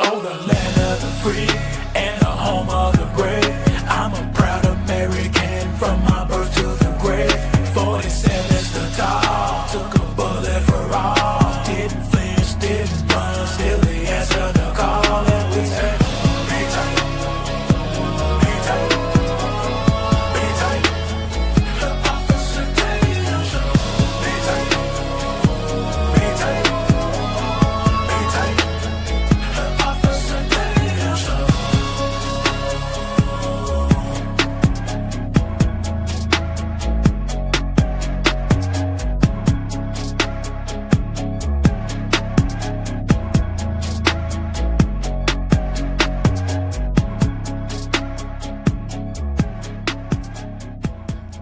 Oh, the land of the free and the home of the brave. I'm a proud American from my birth to the grave. 47's the tall, took a bullet for all. Didn't flinch, didn't run, still the answer to call. And we say, be tight, be tight, be tight. Officer Tatum Show. Be tight, be tight, be tight. Officer Tatum Show.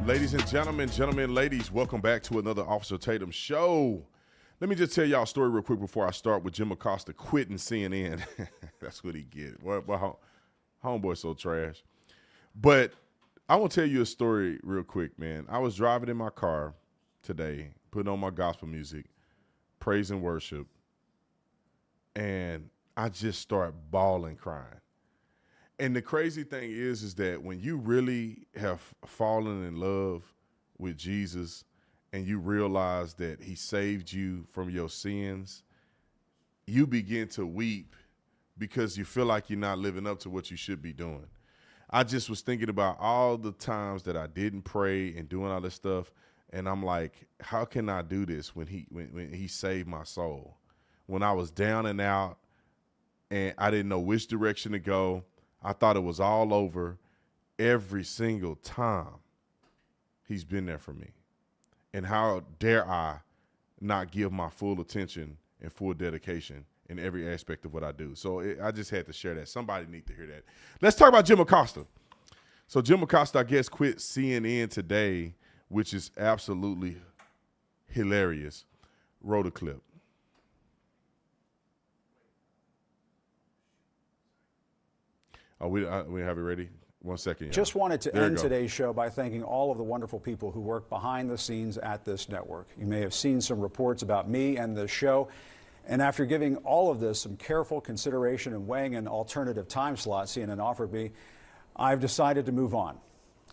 Ladies and gentlemen, ladies, welcome back to another Officer Tatum show. Let me just tell y'all a story real quick before I start with Jim Acosta quitting CNN. That's what he get. Well, homeboy's so trash. But I want to tell you a story real quick, man. I was driving in my car today, putting on my gospel music, praise and worship, and I just start bawling, crying. And the crazy thing is that when you really have fallen in love with Jesus and you realize that he saved you from your sins, you begin to weep because you feel like you're not living up to what you should be doing. I just was thinking about all the times that I didn't pray and doing all this stuff, and I'm like, how can I do this when he saved my soul? When I was down and out and I didn't know which direction to go, I thought it was all over. Every single time he's been there for me. And how dare I not give my full attention and full dedication in every aspect of what I do. So I just had to share that. Somebody need to hear that. Let's talk about Jim Acosta. So Jim Acosta, I guess, quit CNN today, which is absolutely hilarious. Roll the clip. Oh, we have it ready? 1 second. Y'all. Just wanted to end today's show by thanking all of the wonderful people who work behind the scenes at this network. You may have seen some reports about me and the show. And after giving all of this some careful consideration and weighing an alternative time slot CNN offered me, I've decided to move on.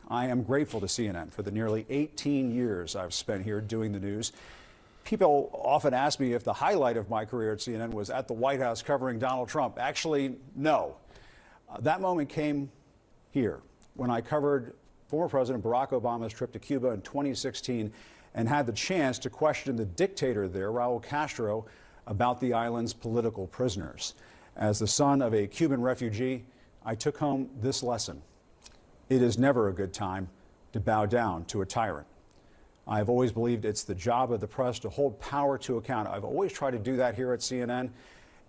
I am grateful to CNN for the nearly 18 years I've spent here doing the news. People often ask me if the highlight of my career at CNN was at the White House covering Donald Trump. Actually, no. That moment came here when I covered former President Barack Obama's trip to Cuba in 2016 and had the chance to question the dictator there, Raul Castro, about the island's political prisoners. As the son of a Cuban refugee, I took home this lesson. It is never a good time to bow down to a tyrant. I have always believed it's the job of the press to hold power to account. I've always tried to do that here at CNN,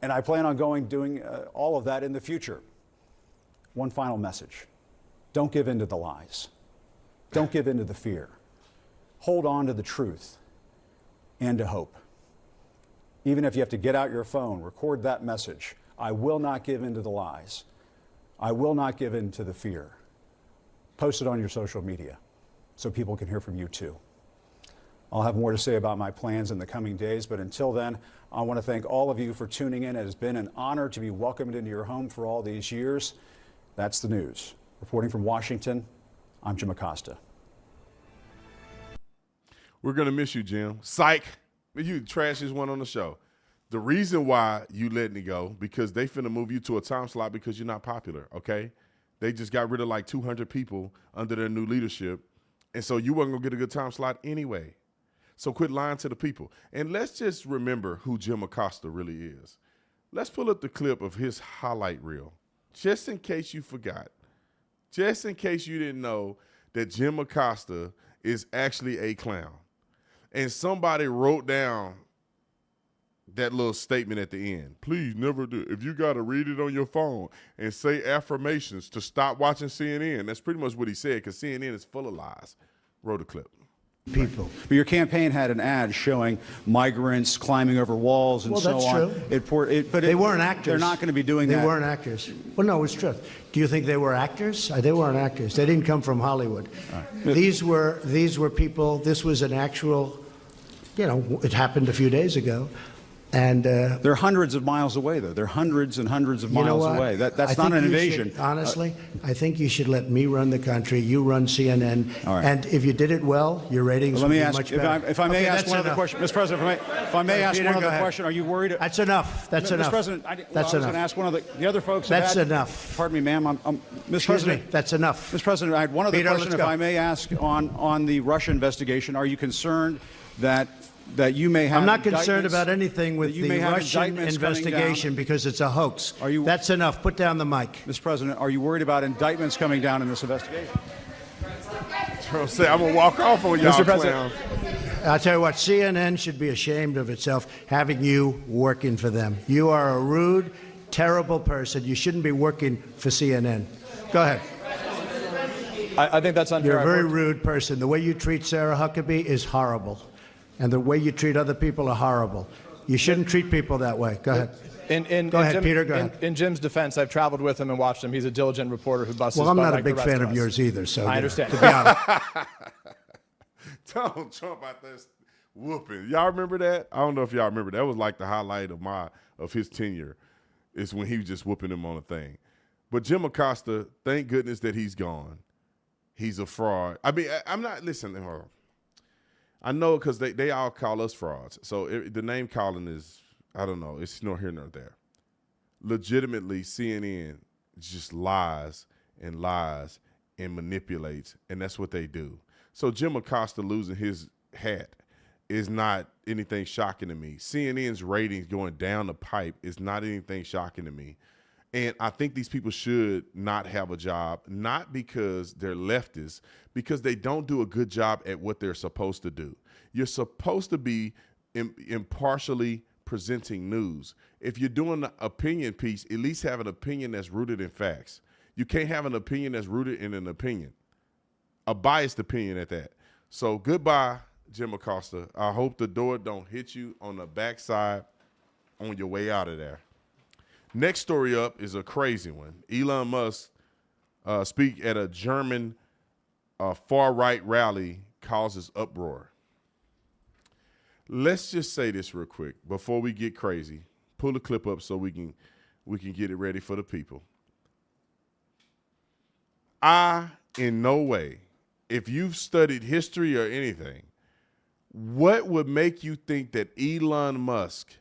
and I plan on doing all of that in the future. One final message. Don't give in to the lies. Don't give in to the fear. Hold on to the truth and to hope. Even if you have to get out your phone, record that message. I will not give in to the lies. I will not give in to the fear. Post it on your social media so people can hear from you too. I'll have more to say about my plans in the coming days, but until then, I want to thank all of you for tuning in. It has been an honor to be welcomed into your home for all these years. That's the news. Reporting from Washington, I'm Jim Acosta. We're going to miss you, Jim. Psych. You trashiest one on the show. The reason why you let me go, because they finna move you to a time slot because you're not popular, okay? They just got rid of like 200 people under their new leadership, and so you wasn't going to get a good time slot anyway. So quit lying to the people. And let's just remember who Jim Acosta really is. Let's pull up the clip of his highlight reel. Just in case you forgot, just in case you didn't know that Jim Acosta is actually a clown. And somebody wrote down that little statement at the end. Please never do. If you got to read it on your phone and say affirmations to stop watching CNN, that's pretty much what he said, because CNN is full of lies. Roll the clip. People. But your campaign had an ad showing migrants climbing over walls and so on. Well, that's true. But they weren't actors. They're not going to be doing that. They weren't actors. Well, no, it's true. Do you think they were actors? They weren't actors. They didn't come from Hollywood. Right. These were people. This was an actual, it happened a few days ago. And they're hundreds of miles away, though. They're hundreds and hundreds of you know miles what? away. I That's think not an you invasion. should, honestly, I think you should let me run the country. You run CNN. All right. And if you did it well, your ratings Let would me be ask, much better. if I may Okay, ask that's one other enough. question, Mr. President, if I may ask Peter, one go other ahead. question, are you worried? That's enough. That's enough. Mr. President, That's I was going enough. to ask one of the other folks. have That's had- enough. Pardon me, ma'am. Mr. Excuse President, me. That's enough. Mr. President, I had one other Peter, question, let's if go. I may ask, on the Russia investigation. Are you concerned that you may have I'm not concerned indictments- about anything with that you the may have Russian indictments coming down? investigation because it's a hoax. Are you- That's enough. Put down the mic. Mr. President, are you worried about indictments coming down in this investigation? I'm saying I'm gonna walk off on y'all, Mr. President. clowns. I'll tell you what, CNN should be ashamed of itself having you working for them. You are a rude, terrible person. You shouldn't be working for CNN. Go ahead. I think that's unfair. You're a I've very worked- rude person. The way you treat Sarah Huckabee is horrible. And the way you treat other people are horrible. You shouldn't treat people that way. Go ahead. Go ahead, Peter, go ahead. In Jim's defense, I've traveled with him and watched him. He's a diligent reporter who busts Well, his I'm butt not a like the big rest fan of of us. yours either, so I understand. to be honest. Donald Trump out there whooping. Y'all remember that? I don't know if y'all remember. That was like the highlight of his tenure, is when he was just whooping him on a thing. But Jim Acosta, thank goodness that he's gone. He's a fraud. I mean, I'm not listening. Hold on. I know because they all call us frauds. So the name calling is, I don't know, it's nor here nor there. Legitimately, CNN just lies and manipulates, and that's what they do. So Jim Acosta losing his hat is not anything shocking to me. CNN's ratings going down the pipe is not anything shocking to me. And I think these people should not have a job, not because they're leftists, because they don't do a good job at what they're supposed to do. You're supposed to be impartially presenting news. If you're doing an opinion piece, at least have an opinion that's rooted in facts. You can't have an opinion that's rooted in an opinion, a biased opinion at that. So goodbye, Jim Acosta. I hope the door don't hit you on the backside on your way out of there. Next story up is a crazy one. Elon Musk speak at a German far-right rally causes uproar. Let's just say this real quick before we get crazy. Pull the clip up so we can get it ready for the people. I, in no way, if you've studied history or anything, what would make you think that Elon Musk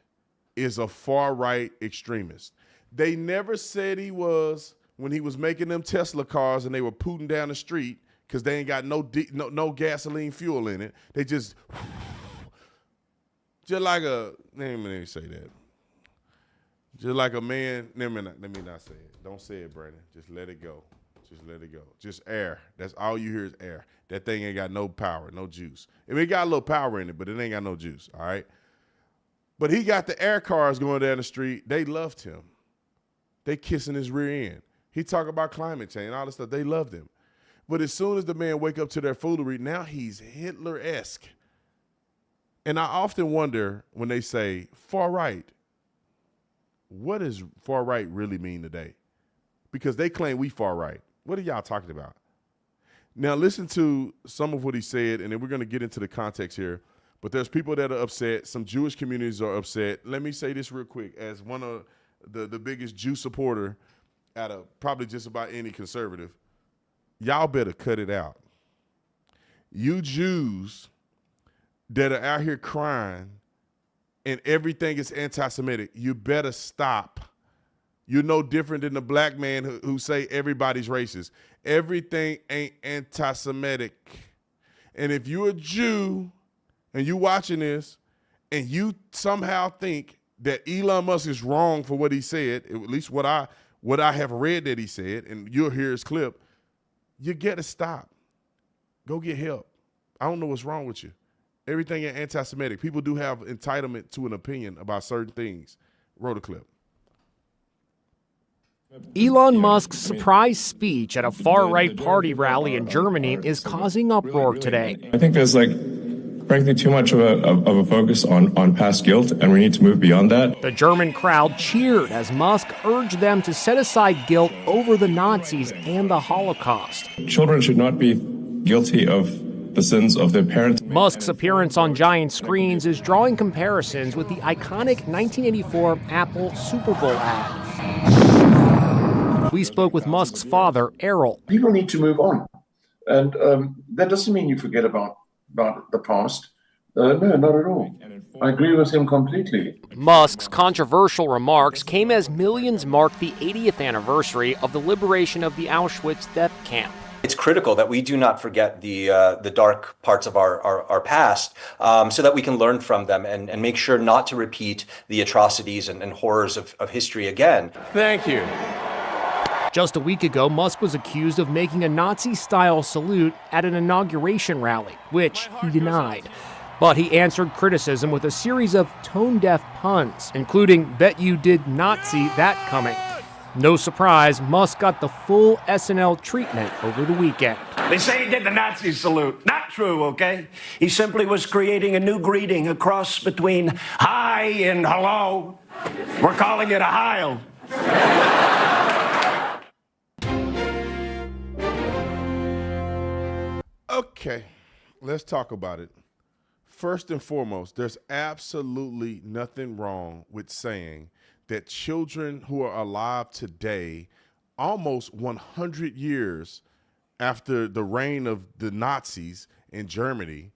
is a far-right extremist? They never said he was when he was making them Tesla cars and they were pooting down the street because they ain't got no gasoline fuel in it. They just like a, let me say that. Just like a man, let me not say it. Don't say it, Brandon. Just let it go. Just let it go. Just air. That's all you hear is air. That thing ain't got no power, no juice. I mean, it got a little power in it, but it ain't got no juice, all right? But he got the air cars going down the street. They loved him. They kissing his rear end. He talk about climate change, all this stuff. They loved him. But as soon as the man wake up to their foolery, now he's Hitler-esque. And I often wonder when they say far right, what does far right really mean today? Because they claim we far right. What are y'all talking about? Now listen to some of what he said, and then we're going to get into the context here. But there's people that are upset. Some Jewish communities are upset. Let me say this real quick. As one of the biggest Jew supporter out of probably just about any conservative, y'all better cut it out. You Jews that are out here crying and everything is anti-Semitic, you better stop. You're no different than the black man who say everybody's racist. Everything ain't anti-Semitic. And if you're a Jew and you watching this and you somehow think that Elon Musk is wrong for what he said, at least what I have read that he said, and you'll hear his clip, you got to stop. Go get help. I don't know what's wrong with you. Everything is anti-Semitic. People do have entitlement to an opinion about certain things. Roll the clip. Elon Musk's surprise speech at a far-right party rally in Germany is causing uproar today. I think there's frankly too much of a focus on past guilt, and we need to move beyond that. The German crowd cheered as Musk urged them to set aside guilt over the Nazis and the Holocaust. Children should not be guilty of the sins of their parents. Musk's appearance on giant screens is drawing comparisons with the iconic 1984 Apple Super Bowl ad. We spoke with Musk's father, Errol. People need to move on. And that doesn't mean you forget about the past. No, not at all. I agree with him completely. Musk's controversial remarks came as millions marked the 80th anniversary of the liberation of the Auschwitz death camp. It's critical that we do not forget the dark parts of our past so that we can learn from them and make sure not to repeat the atrocities and horrors of history again. Thank you. Just a week ago, Musk was accused of making a Nazi-style salute at an inauguration rally, which he denied. But he answered criticism with a series of tone-deaf puns, including, "Bet you did not see that coming." No surprise, Musk got the full SNL treatment over the weekend. They say he did the Nazi salute. Not true, okay? He simply was creating a new greeting, a cross between hi and hello. We're calling it a Heil. Okay, let's talk about it. First and foremost, there's absolutely nothing wrong with saying that children who are alive today, almost 100 years after the reign of the Nazis in Germany,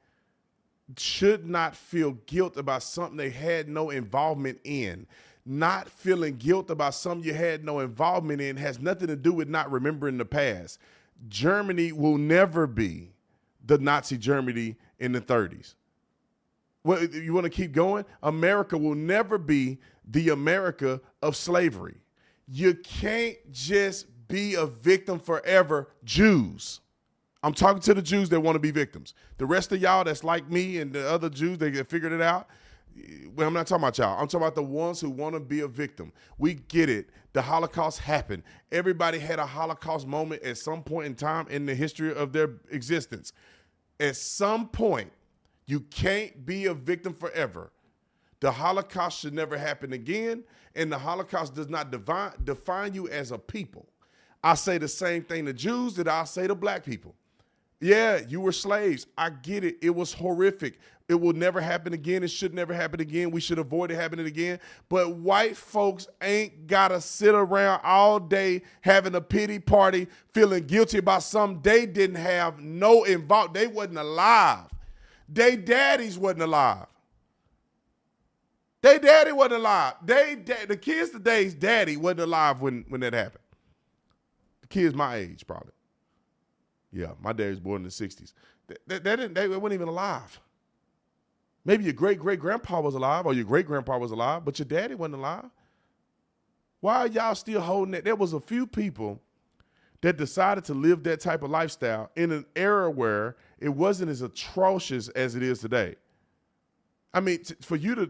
should not feel guilt about something they had no involvement in. Not feeling guilt about something you had no involvement in has nothing to do with not remembering the past. Germany will never be the Nazi Germany in the 30s. Well, you want to keep going? America will never be the America of slavery. You can't just be a victim forever. Jews. I'm talking to the Jews that want to be victims. The rest of y'all that's like me and the other Jews, they figured it out. Well, I'm not talking about y'all. I'm talking about the ones who want to be a victim. We get it. The Holocaust happened. Everybody had a Holocaust moment at some point in time in the history of their existence. At some point, you can't be a victim forever. The Holocaust should never happen again, and the Holocaust does not define you as a people. I say the same thing to Jews that I say to black people. Yeah, you were slaves. I get it. It was horrific. It will never happen again. It should never happen again. We should avoid it happening again. But white folks ain't got to sit around all day having a pity party, feeling guilty about something they didn't have no involvement. They wasn't alive. They daddies wasn't alive. They daddy wasn't alive. The kids today's daddy wasn't alive when that happened. The kids my age probably. Yeah, my dad was born in the 60s. They weren't even alive. Maybe your great-great-grandpa was alive or your great-grandpa was alive, but your daddy wasn't alive. Why are y'all still holding that? There was a few people that decided to live that type of lifestyle in an era where it wasn't as atrocious as it is today. I mean, for Hitler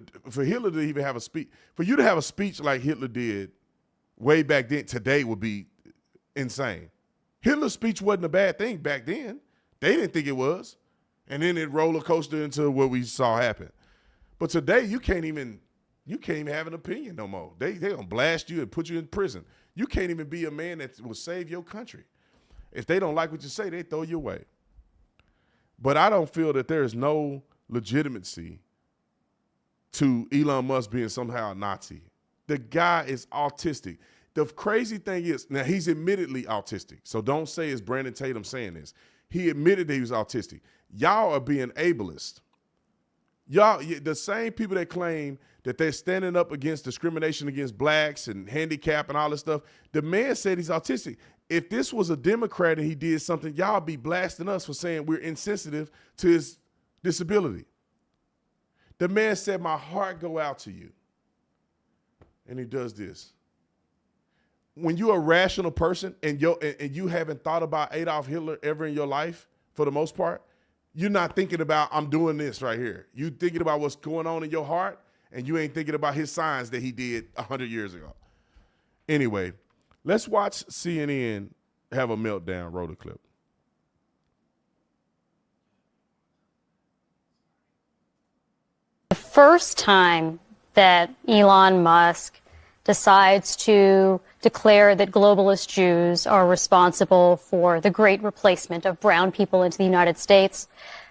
to even have a speech, for you to have a speech like Hitler did way back then, today would be insane. Hitler's speech wasn't a bad thing back then. They didn't think it was. And then it roller coastered into what we saw happen. But today you can't even have an opinion no more. They gonna blast you and put you in prison. You can't even be a man that will save your country. If they don't like what you say, they throw you away. But I don't feel that there is no legitimacy to Elon Musk being somehow a Nazi. The guy is autistic. The crazy thing is, now he's admittedly autistic, so don't say it's Brandon Tatum saying this. He admitted that he was autistic. Y'all are being ableist. Y'all, the same people that claim that they're standing up against discrimination against blacks and handicap and all this stuff, the man said he's autistic. If this was a Democrat and he did something, y'all be blasting us for saying we're insensitive to his disability. The man said, "My heart go out to you." And he does this. When you're a rational person and you haven't thought about Adolf Hitler ever in your life, for the most part, you're not thinking about, I'm doing this right here. You're thinking about what's going on in your heart, and you ain't thinking about his signs that he did 100 years ago. Anyway, let's watch CNN have a meltdown. Roll the clip. The first time that Elon Musk decides to declare that globalist Jews are responsible for the great replacement of brown people into the United States,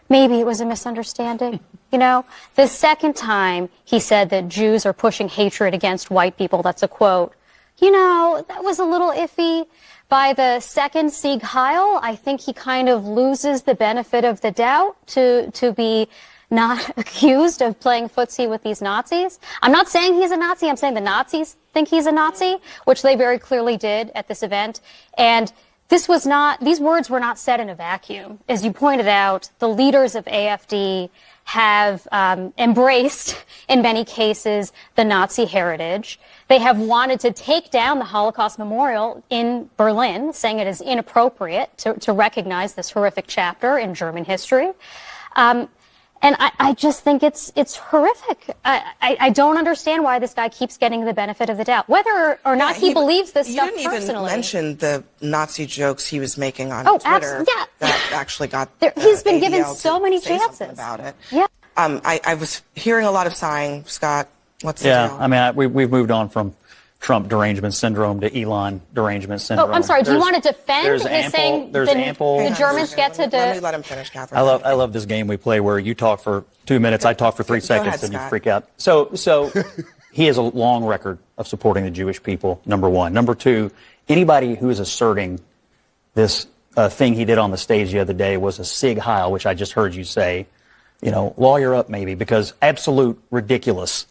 maybe it was a misunderstanding. You know, the second time he said that Jews are pushing hatred against white people, that's a quote, you know, that was a little iffy. By the second Sieg Heil, I think he kind of loses the benefit of the doubt to be not accused of playing footsie with these Nazis. I'm not saying he's a Nazi. I'm saying the Nazis think he's a Nazi, which they very clearly did at this event. And these words were not said in a vacuum. As you pointed out, the leaders of AfD have embraced, in many cases, the Nazi heritage. They have wanted to take down the Holocaust Memorial in Berlin, saying it is inappropriate to recognize this horrific chapter in German history. And I just think it's horrific. I don't understand why this guy keeps getting the benefit of the doubt, whether or not he believes this stuff personally. You didn't even mention the Nazi jokes he was making on Twitter. That actually got he's been ADL given so many chances about it. Yeah. I was hearing a lot of sighing. Scott, what's the deal? I mean, we've moved on from Trump derangement syndrome to Elon derangement syndrome. Oh, I'm sorry. Do you want to defend his saying the Germans get to... Let me let him finish, Catherine. I love this game we play where you talk for 2 minutes, I talk for 3 seconds, and you freak out. So he has a long record of supporting the Jewish people, number one. Number two, anybody who is asserting this thing he did on the stage the other day was a Sieg Heil, which I just heard you say, you know, lawyer up maybe, because absolute ridiculous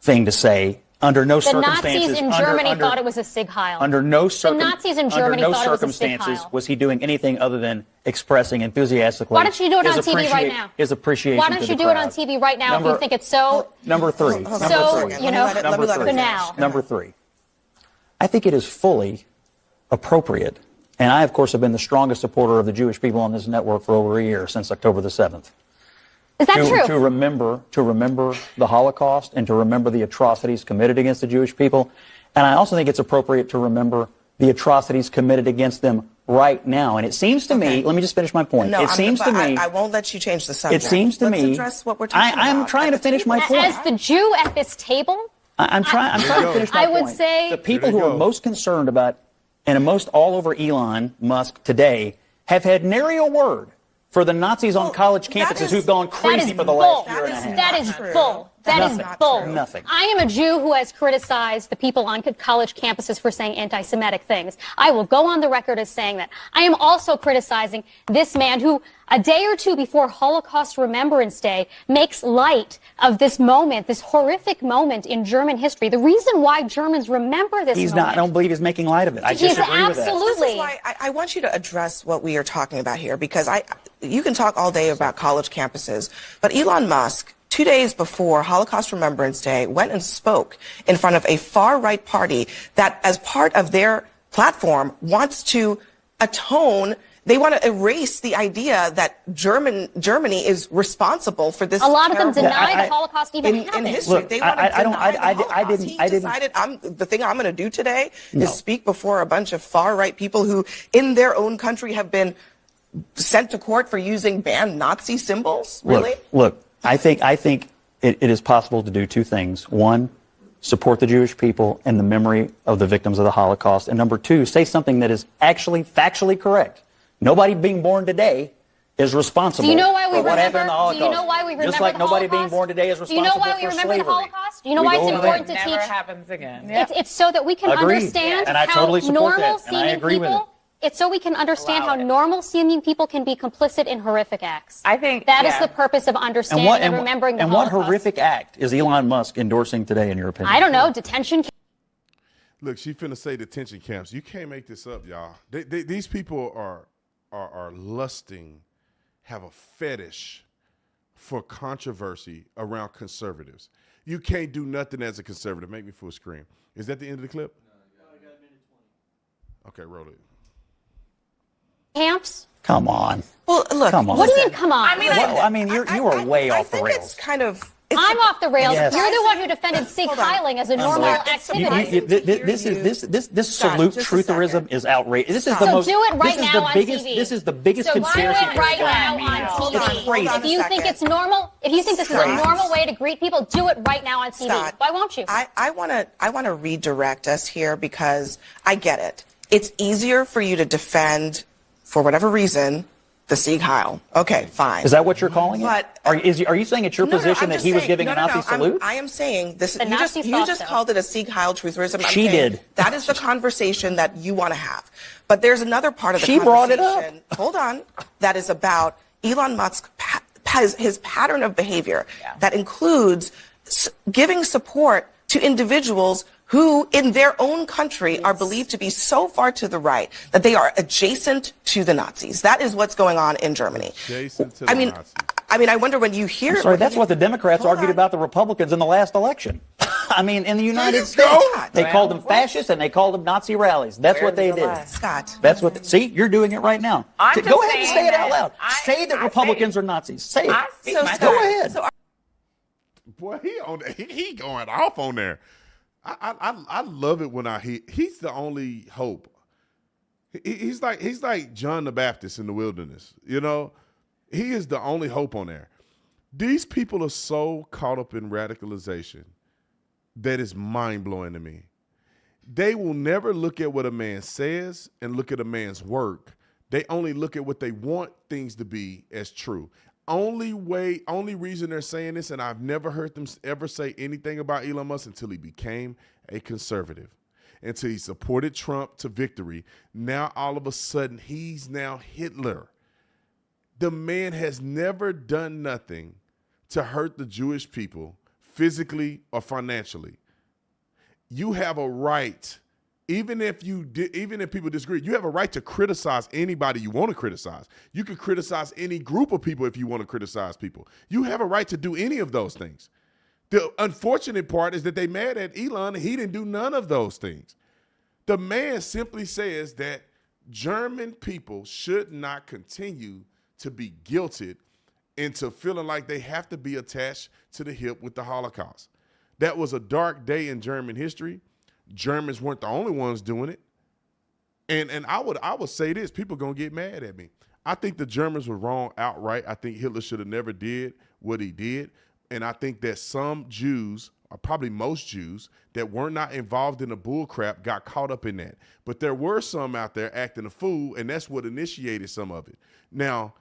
thing to say. Under no circumstances. The Nazis in Germany thought it was a Sieg Heil. Under no The Nazis in Germany thought it was a Sieg Heil. Was he doing anything other than expressing enthusiastically? Why don't you do it on TV right now? His appreciation. Why don't you do it on TV right now if you think it's so? Number three. Banal. Number three. I think it is fully appropriate, and I, of course, have been the strongest supporter of the Jewish people on this network for over a year, since October the 7th. Is that true? To remember the Holocaust and to remember the atrocities committed against the Jewish people. And I also think it's appropriate to remember the atrocities committed against them right now. And it seems to me, let me just finish my point. No, I won't let you change the subject. It seems to me, Let's address what we're talking about. I'm trying to finish my point. As the Jew at this table, I'm trying to finish my point. I would say the people who are most concerned about and most all over Elon Musk today have had nary a word for the Nazis on college campuses who've gone crazy for the last year and a half. That is bull. That is bull. Nothing. I am a Jew who has criticized the people on college campuses for saying anti-Semitic things. I will go on the record as saying that. I am also criticizing this man who, a day or two before Holocaust Remembrance Day, makes light of this moment, this horrific moment in German history. The reason why Germans remember this moment. I don't believe he's making light of it. I disagree with that. Absolutely. This is why I want you to address what we are talking about here, because you can talk all day about college campuses, but Elon Musk, 2 days before Holocaust Remembrance Day, went and spoke in front of a far-right party that, as part of their platform, wants to atone. They want to erase the idea that Germany is responsible for this. A lot of them deny the Holocaust even happened. In history. Look, they want to deny the Holocaust. He decided the thing I'm going to do today is speak before a bunch of far-right people who, in their own country, have been sent to court for using banned Nazi symbols. Really? Look. I think it is possible to do two things. One, support the Jewish people and the memory of the victims of the Holocaust. And number two, say something that is actually factually correct. Nobody being born today is responsible. Do you know why we for what happened in the Holocaust. Do you know why we remember Just like the nobody Holocaust? being born today is responsible for slavery. Do you know why we remember the Holocaust? Do you know why it's important to teach? It never happens again. It's so that we can understand how normal seeming people. It's so we can understand how normal seeming people can be complicit in horrific acts. I think that is the purpose of understanding and remembering the Holocaust. And what horrific act is Elon Musk endorsing today, in your opinion? I don't know. Detention. Look, she finna say detention camps. You can't make this up, y'all. These people are lusting, have a fetish for controversy around conservatives. You can't do nothing as a conservative. Make me full screen. Is that the end of the clip? No, I got a minute 20. Okay, roll it. Camps? Come on. Well, look. Come on. What do you mean, come on? I mean, you are way off the rails. I think it's kind of I'm off the rails. Yes. You're the one who defended Sikh hiling as a normal activity. This salute trutherism is outrageous. This is the so most. do it right this is now the on biggest. TV. This is the biggest so conspiracy. do it right now on TV. If you think it's normal, if you think this is a normal way to greet people, do it right now on TV. Scott, why won't you? I want to redirect us here because I get it. It's easier for you to defend, for whatever reason, the Sieg Heil. Okay, fine. Is that what you're calling it? But Are you saying it's your position that he was giving a Nazi salute? I am saying this. The You just called it a Sieg Heil trutherism. She did. That is the conversation that you want to have. But there's another part of the She conversation. brought it up. Hold on. That is about Elon Musk, his pattern of behavior that includes giving support to individuals who in their own country are believed to be so far to the right that they are adjacent to the Nazis. That is what's going on in Germany. Adjacent to the Nazis. I mean, I wonder when you hear. I'm sorry, that's what the Democrats argued about the Republicans in the last election. I mean, in the United States, they called them fascists and they called them Nazi rallies. That's what they did. Scott. That's what. See, you're doing it right now. I'm Go just ahead and saying say it out that loud. Say that Republicans are Nazis. Say it. So, Go ahead. Boy, he going off on there. I love it when he's the only hope. He's like John the Baptist in the wilderness. You know, he is the only hope on there. These people are so caught up in radicalization that is mind blowing to me. They will never look at what a man says and look at a man's work. They only look at what they want things to be as true. Only reason they're saying this, and I've never heard them ever say anything about Elon Musk until he became a conservative, until he supported Trump to victory. Now, all of a sudden, he's now Hitler. The man has never done nothing to hurt the Jewish people physically or financially. You have a right. Even if people disagree, you have a right to criticize anybody you want to criticize. You can criticize any group of people if you want to criticize people. You have a right to do any of those things. The unfortunate part is that they mad at Elon and he didn't do none of those things. The man simply says that German people should not continue to be guilted into feeling like they have to be attached to the hip with the Holocaust. That was a dark day in German history. Germans weren't the only ones doing it. And I would say this, people are going to get mad at me. I think the Germans were wrong outright. I think Hitler should have never did what he did. And I think that some Jews, or probably most Jews, that were not involved in the bull crap got caught up in that. But there were some out there acting a fool, and that's what initiated some of it. Now,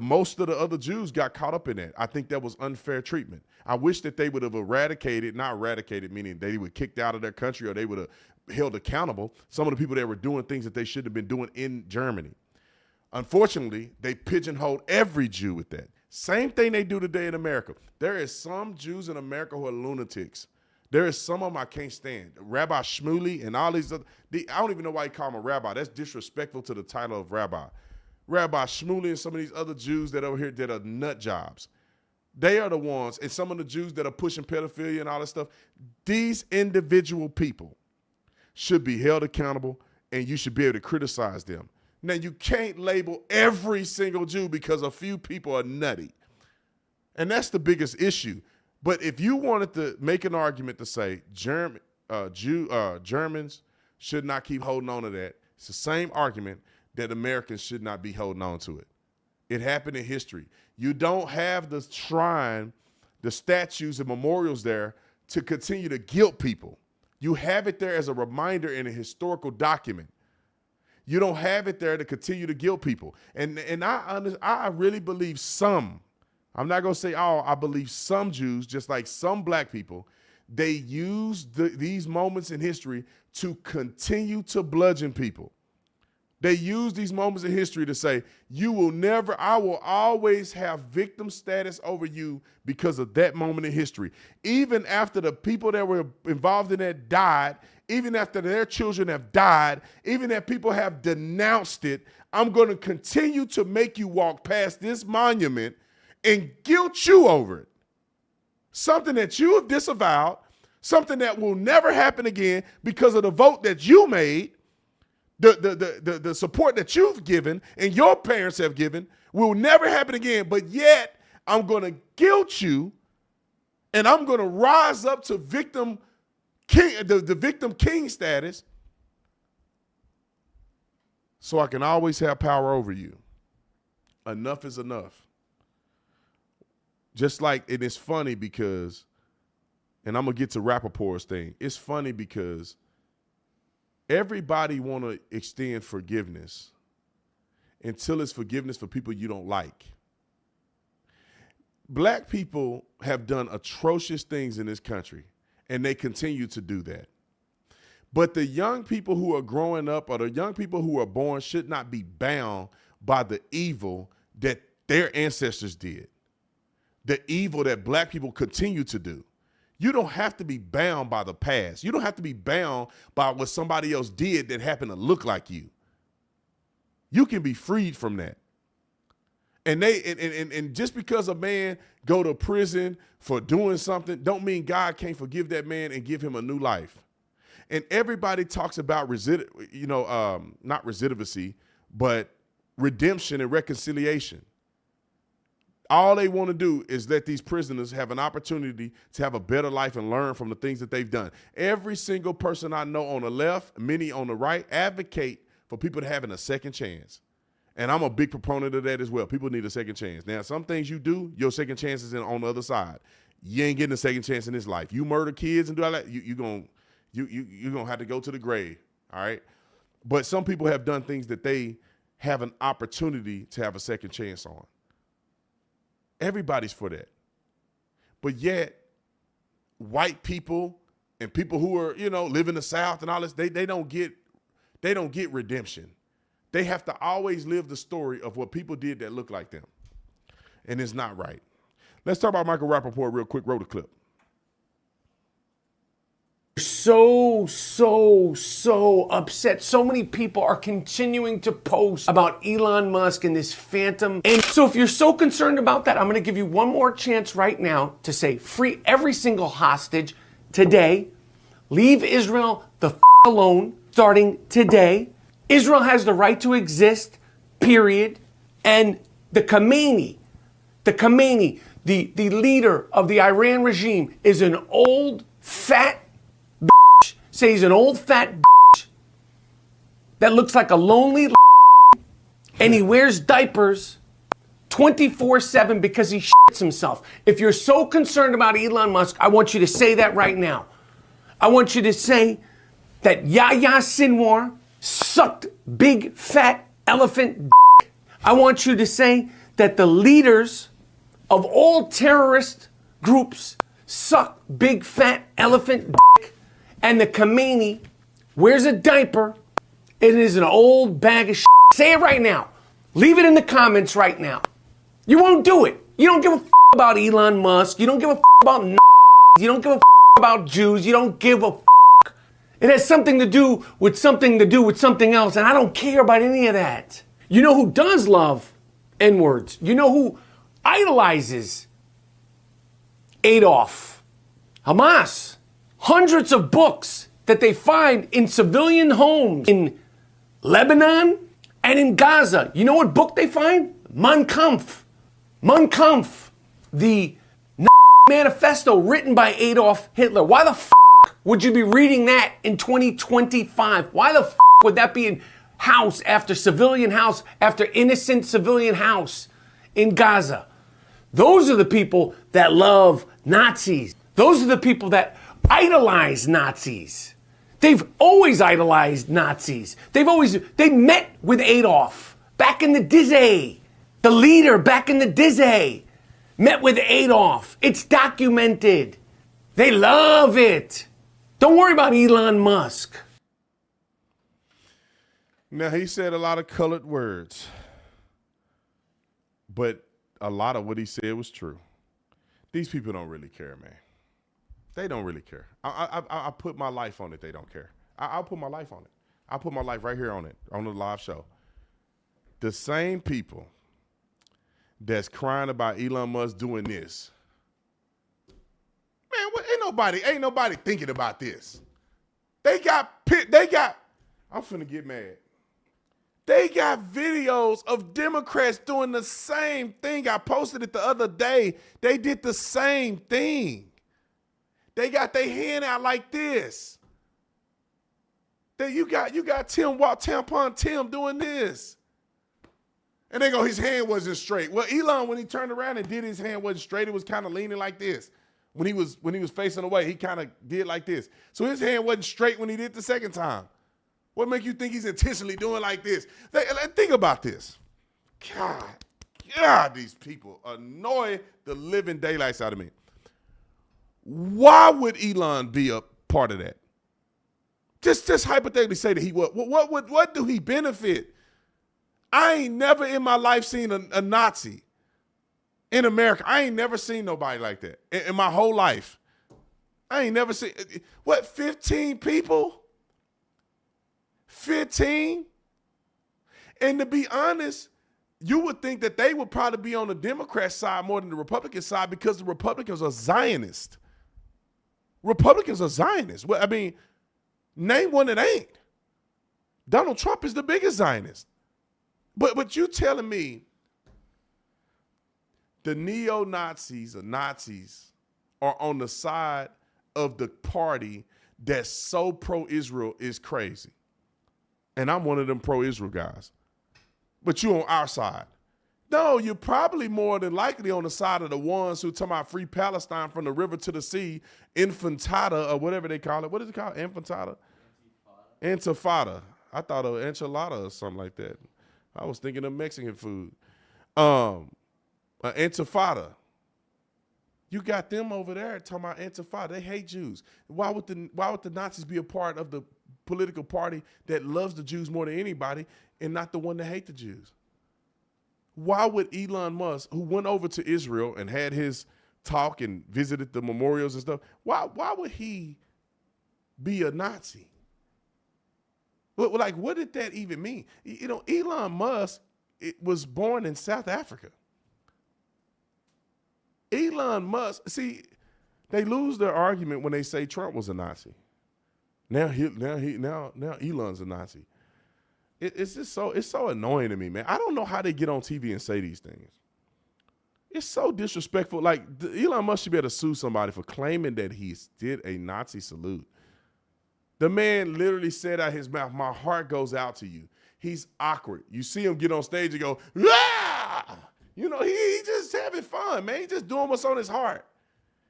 most of the other Jews got caught up in that. I think that was unfair treatment. I wish that they would have not eradicated, meaning they were kicked out of their country or they would have held accountable some of the people that were doing things that they shouldn't have been doing in Germany. Unfortunately, they pigeonholed every Jew with that. Same thing they do today in America. There is some Jews in America who are lunatics. There is some of them I can't stand. Rabbi Shmuley and all these other, I don't even know why you call him a rabbi. That's disrespectful to the title of rabbi. Rabbi Shmuley and some of these other Jews that over here that are nut jobs. They are the ones, and some of the Jews that are pushing pedophilia and all that stuff. These individual people should be held accountable, and you should be able to criticize them. Now, you can't label every single Jew because a few people are nutty. And that's the biggest issue. But if you wanted to make an argument to say Germans should not keep holding on to that, it's the same argument that Americans should not be holding on to it. It happened in history. You don't have the shrine, the statues and memorials there to continue to guilt people. You have it there as a reminder in a historical document. You don't have it there to continue to guilt people. And I really believe some, I'm not going to say all, I believe some Jews, just like some black people, they use these moments in history to continue to bludgeon people. They use these moments in history to say, I will always have victim status over you because of that moment in history. Even after the people that were involved in that died, even after their children have died, even if people have denounced it, I'm going to continue to make you walk past this monument and guilt you over it. Something that you have disavowed, something that will never happen again because of the vote that you made. The support that you've given and your parents have given will never happen again, but yet I'm going to guilt you And I'm going to rise up to victim king, the victim king status, so I can always have power over you. Enough is enough. Just like, and it's funny because, and I'm going to get to Rappaport's thing. It's funny because everybody want to extend forgiveness until it's forgiveness for people you don't like. Black people have done atrocious things in this country, and they continue to do that. But the young people who are growing up or the young people who are born should not be bound by the evil that their ancestors did, the evil that black people continue to do. You don't have to be bound by the past. You don't have to be bound by what somebody else did that happened to look like you. You can be freed from that. And just because a man go to prison for doing something don't mean God can't forgive that man and give him a new life. And everybody talks about not recidivism, but redemption and reconciliation. All they want to do is let these prisoners have an opportunity to have a better life and learn from the things that they've done. Every single person I know on the left, many on the right, advocate for people to having a second chance. And I'm a big proponent of that as well. People need a second chance. Now, some things you do, your second chance is on the other side. You ain't getting a second chance in this life. You murder kids and do all that, you're gonna have to go to the grave, all right? But some people have done things that they have an opportunity to have a second chance on. Everybody's for that. But yet, white people and people who are, live in the South and all this, they don't get redemption. They have to always live the story of what people did that look like them. And it's not right. Let's talk about Michael Rappaport real quick. Roll the clip. So upset. So many people are continuing to post about Elon Musk and this phantom. And so if you're so concerned about that, I'm going to give you one more chance right now to say free every single hostage today. Leave Israel the alone starting today. Israel has the right to exist, period. And the Khamenei, the leader of the Iran regime, is an old, fat bitch. Say he's an old, fat bitch that looks like a lonely and he wears diapers 24/7 because he shits himself. If you're so concerned about Elon Musk, I want you to say that right now. I want you to say that Yahya Sinwar sucked big fat elephant dick. I want you to say that the leaders of all terrorist groups suck big fat elephant dick, and the Khamenei wears a diaper and is an old bag of shit. Say it right now. Leave it in the comments right now. You won't do it. You don't give a about Elon Musk. You don't give a about you don't give a about Jews. You don't give a It has something to do with something else, and I don't care about any of that. You know who does love N-words? You know who idolizes Adolf? Hamas. Hundreds of books that they find in civilian homes in Lebanon and in Gaza. You know what book they find? Mein Kampf. Mein Kampf. The manifesto written by Adolf Hitler. Why the would you be reading that in 2025? Why the would that be in house after civilian house after innocent civilian house in Gaza? Those are the people that love Nazis. Those are the people that idolize Nazis. They've always idolized Nazis. They met with Adolf back in the Dizzy. The leader back in the Dizzy met with Adolf. It's documented. They love it. Don't worry about Elon Musk. Now, he said a lot of colored words, but a lot of what he said was true. These people don't really care, man. They don't really care. I put my life on it. They don't care. I'll put my life on it. I'll put my life right here on it, on the live show. The same people that's crying about Elon Musk doing this, man, ain't nobody thinking about this. I'm finna get mad. They got videos of Democrats doing the same thing. I posted it the other day. They did the same thing. They got their hand out like this. You got Tampon Tim doing this. And they go, his hand wasn't straight. Well, Elon, when he turned around and did, his hand wasn't straight. It was kind of leaning like this. When he was facing away, he kind of did like this. So his hand wasn't straight when he did the second time. What make you think he's intentionally doing like this? Think about this. God, these people annoy the living daylights out of me. Why would Elon be a part of that? Just hypothetically say that he would. What do he benefit? I ain't never in my life seen a Nazi in America. I ain't never seen nobody like that in my whole life. I ain't never seen, 15 people? 15? And to be honest, you would think that they would probably be on the Democrat side more than the Republican side because the Republicans are Zionists. Republicans are Zionists. Well, I mean, name one that ain't. Donald Trump is the biggest Zionist. But you telling me the neo-Nazis or Nazis are on the side of the party that's so pro-Israel is crazy. And I'm one of them pro-Israel guys. But you on our side. No, you're probably more than likely on the side of the ones who talking about free Palestine from the river to the sea, infantada, or whatever they call it. What is it called? Infantada? Intifada. I thought of enchilada or something like that. I was thinking of Mexican food. Intifada. You got them over there talking about Intifada. They hate Jews. Why would the Nazis be a part of the political party that loves the Jews more than anybody and not the one that hate the Jews? Why would Elon Musk, who went over to Israel and had his talk and visited the memorials and stuff, why would he be a Nazi? Like, what did that even mean? You know, Elon Musk was born in South Africa. Elon Musk, see, they lose their argument when they say Trump was a Nazi. Now Elon's a Nazi. It's just so annoying to me, man. I don't know how they get on TV and say these things. It's so disrespectful. Like, Elon Musk should be able to sue somebody for claiming that he did a Nazi salute. The man literally said out his mouth, "My heart goes out to you." He's awkward. You see him get on stage and go, "Ah!" You know, he just having fun, man. He just doing what's on his heart.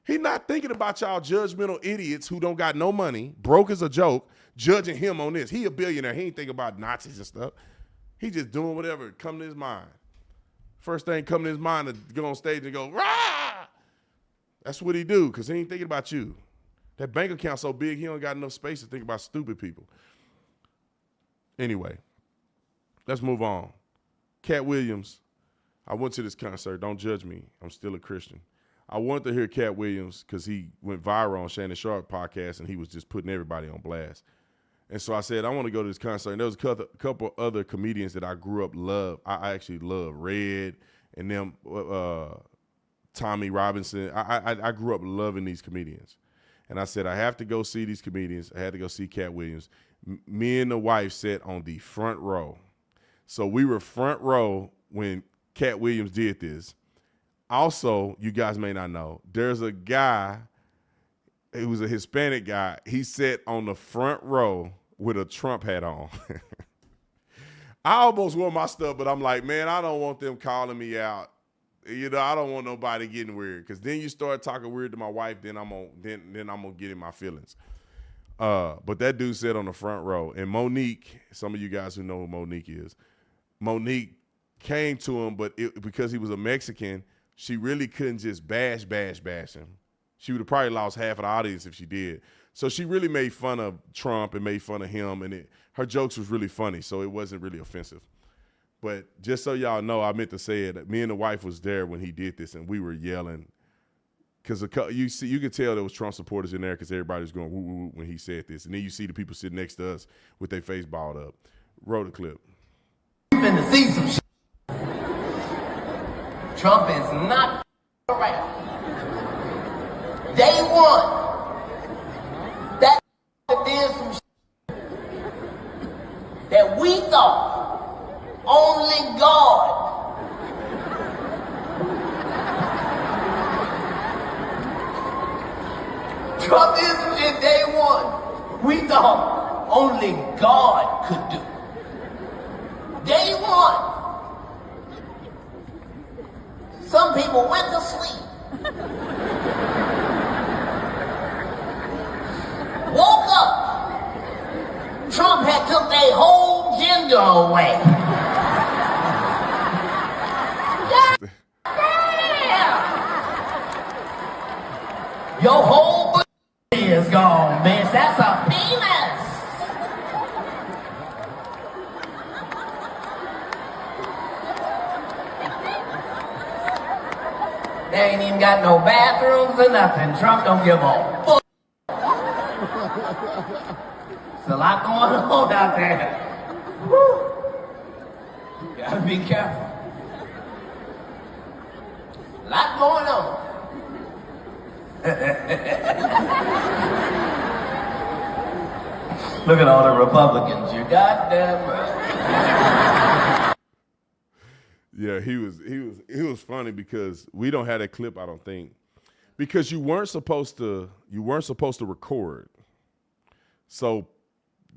He not thinking about y'all judgmental idiots who don't got no money, broke as a joke, judging him on this. He a billionaire. He ain't thinking about Nazis and stuff. He just doing whatever come to his mind. First thing come to his mind to go on stage and go, "Rah!" That's what he do, because he ain't thinking about you. That bank account so big, he don't got enough space to think about stupid people. Anyway, let's move on. Cat Williams. I went to this concert. Don't judge me. I'm still a Christian. I wanted to hear Cat Williams because he went viral on Shannon Sharp podcast and he was just putting everybody on blast. And so I said, I want to go to this concert. And there was a couple other comedians that I grew up love. I actually love Red and them, Tommy Robinson. I grew up loving these comedians. And I said, I have to go see these comedians. I had to go see Cat Williams. Me and the wife sat on the front row. So we were front row when Cat Williams did this. Also, you guys may not know, there's a guy who was a Hispanic guy. He sat on the front row with a Trump hat on. I almost wore my stuff, but I'm like, man, I don't want them calling me out. You know, I don't want nobody getting weird, because then you start talking weird to my wife, then I'm gonna get in my feelings. But that dude sat on the front row, and Monique, some of you guys who know who Monique is, Monique came to him, but because he was a Mexican, she really couldn't just bash him. She would have probably lost half of the audience if she did. So she really made fun of Trump and made fun of him, and her jokes was really funny, so it wasn't really offensive. But just so y'all know, I meant to say it. Me and the wife was there when he did this, and we were yelling because you could tell there was Trump supporters in there because everybody was going woo woo when he said this, and then you see the people sitting next to us with their face balled up. Roll the clip. You've been to see some shit. Trump is not around. Day one, that did some shit that we thought only God Trumpism in day one, we thought only God could do. Day one, some people went to sleep. Woke up, Trump had took their whole gender away. Your whole booty is gone, bitch. That's a penis. They ain't even got no bathrooms or nothing. Trump don't give a fuck. There's a lot going on out there. Woo. Gotta be careful. A lot going on. Look at all the Republicans. You goddamn right. Yeah, he was funny because we don't have that clip, I don't think. Because you weren't supposed to record. So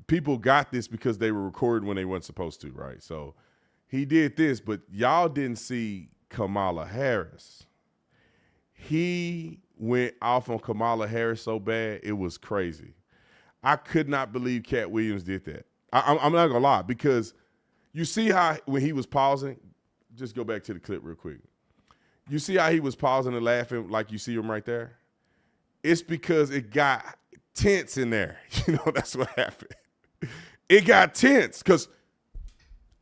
people got this because they were recording when they weren't supposed to, right? So he did this, but y'all didn't see Kamala Harris. He went off on Kamala Harris so bad, it was crazy. I could not believe Cat Williams did that. I'm not gonna lie, because you see how when he was pausing, just go back to the clip real quick. You see how he was pausing and laughing like you see him right there? It's because it got tense in there. You know, that's what happened. It got tense because,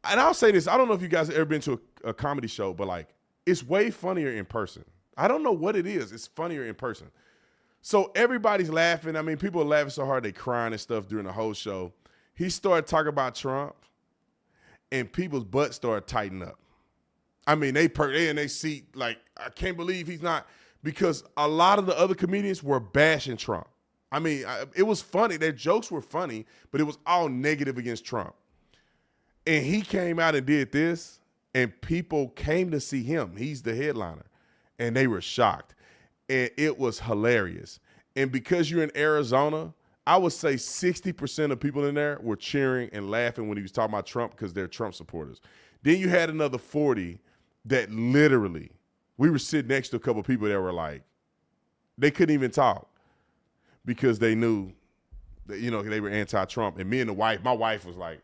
and I'll say this, I don't know if you guys have ever been to a comedy show, but like, it's way funnier in person. I don't know what it is. It's funnier in person. So everybody's laughing. I mean, people are laughing so hard they crying and stuff during the whole show. He started talking about Trump, and people's butts started tightening up. I mean, they in their seat like, I can't believe he's not, because a lot of the other comedians were bashing Trump. I mean, it was funny. Their jokes were funny, but it was all negative against Trump. And he came out and did this, and people came to see him. He's the headliner. And they were shocked. And it was hilarious. And because you're in Arizona, I would say 60% of people in there were cheering and laughing when he was talking about Trump because they're Trump supporters. Then you had another 40 that literally, we were sitting next to a couple of people that were like, they couldn't even talk because they knew that, you know, they were anti-Trump. And me and my wife was like,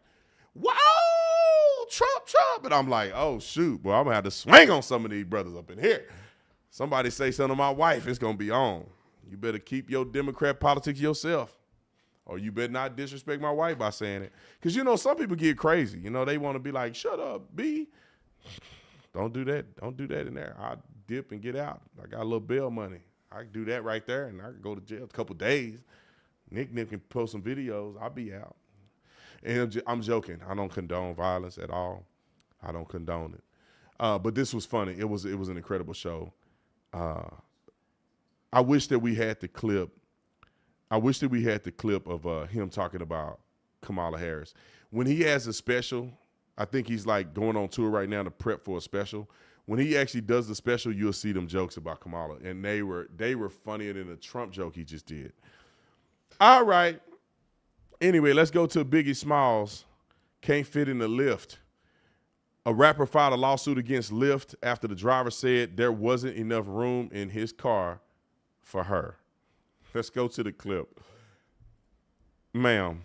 whoa, Trump, Trump. And I'm like, oh, shoot, boy, I'm going to have to swing on some of these brothers up in here. Somebody say something to my wife, it's going to be on. You better keep your Democrat politics yourself, or you better not disrespect my wife by saying it. Because, you know, some people get crazy. You know, they want to be like, shut up, B. Don't do that. Don't do that in there. I'll dip and get out. I got a little bail money. I can do that right there, and I can go to jail a couple days. Nick can post some videos. I'll be out. And I'm joking. I don't condone violence at all. I don't condone it. But this was funny. It was an incredible show. I wish that we had the clip. I wish that we had the clip of him talking about Kamala Harris. When he has a special, I think he's like going on tour right now to prep for a special. When he actually does the special, you'll see them jokes about Kamala, and they were funnier than the Trump joke he just did. All right. Anyway, let's go to Biggie Smalls. Can't fit in the Lyft. A rapper filed a lawsuit against Lyft after the driver said there wasn't enough room in his car for her. Let's go to the clip. Ma'am,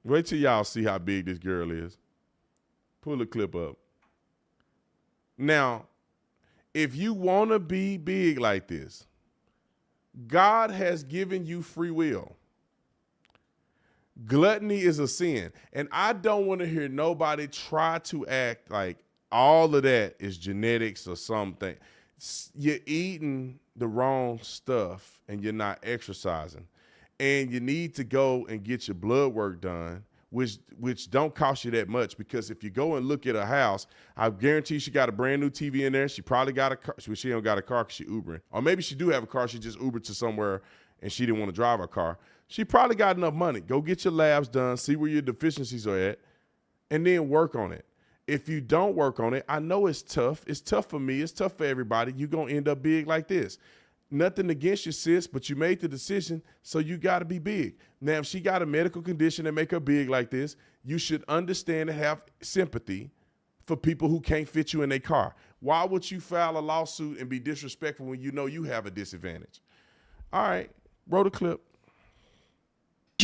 wait till y'all see how big this girl is. Pull the clip up. Now, if you want to be big like this, God has given you free will. Gluttony is a sin. And I don't want to hear nobody try to act like all of that is genetics or something. You're eating the wrong stuff and you're not exercising. And you need to go and get your blood work done, which don't cost you that much, because if you go and look at a house, I guarantee she got a brand new TV in there. She probably got a car. She don't got a car because she Ubering. Or maybe she do have a car. She just Ubered to somewhere and she didn't want to drive her car. She probably got enough money. Go get your labs done, see where your deficiencies are at, and then work on it. If you don't work on it, I know it's tough. It's tough for me. It's tough for everybody. You're going to end up big like this. Nothing against you, sis, but you made the decision, so you got to be big. Now, if she got a medical condition that make her big like this, you should understand and have sympathy for people who can't fit you in their car. Why would you file a lawsuit and be disrespectful when you know you have a disadvantage? All right, roll the clip.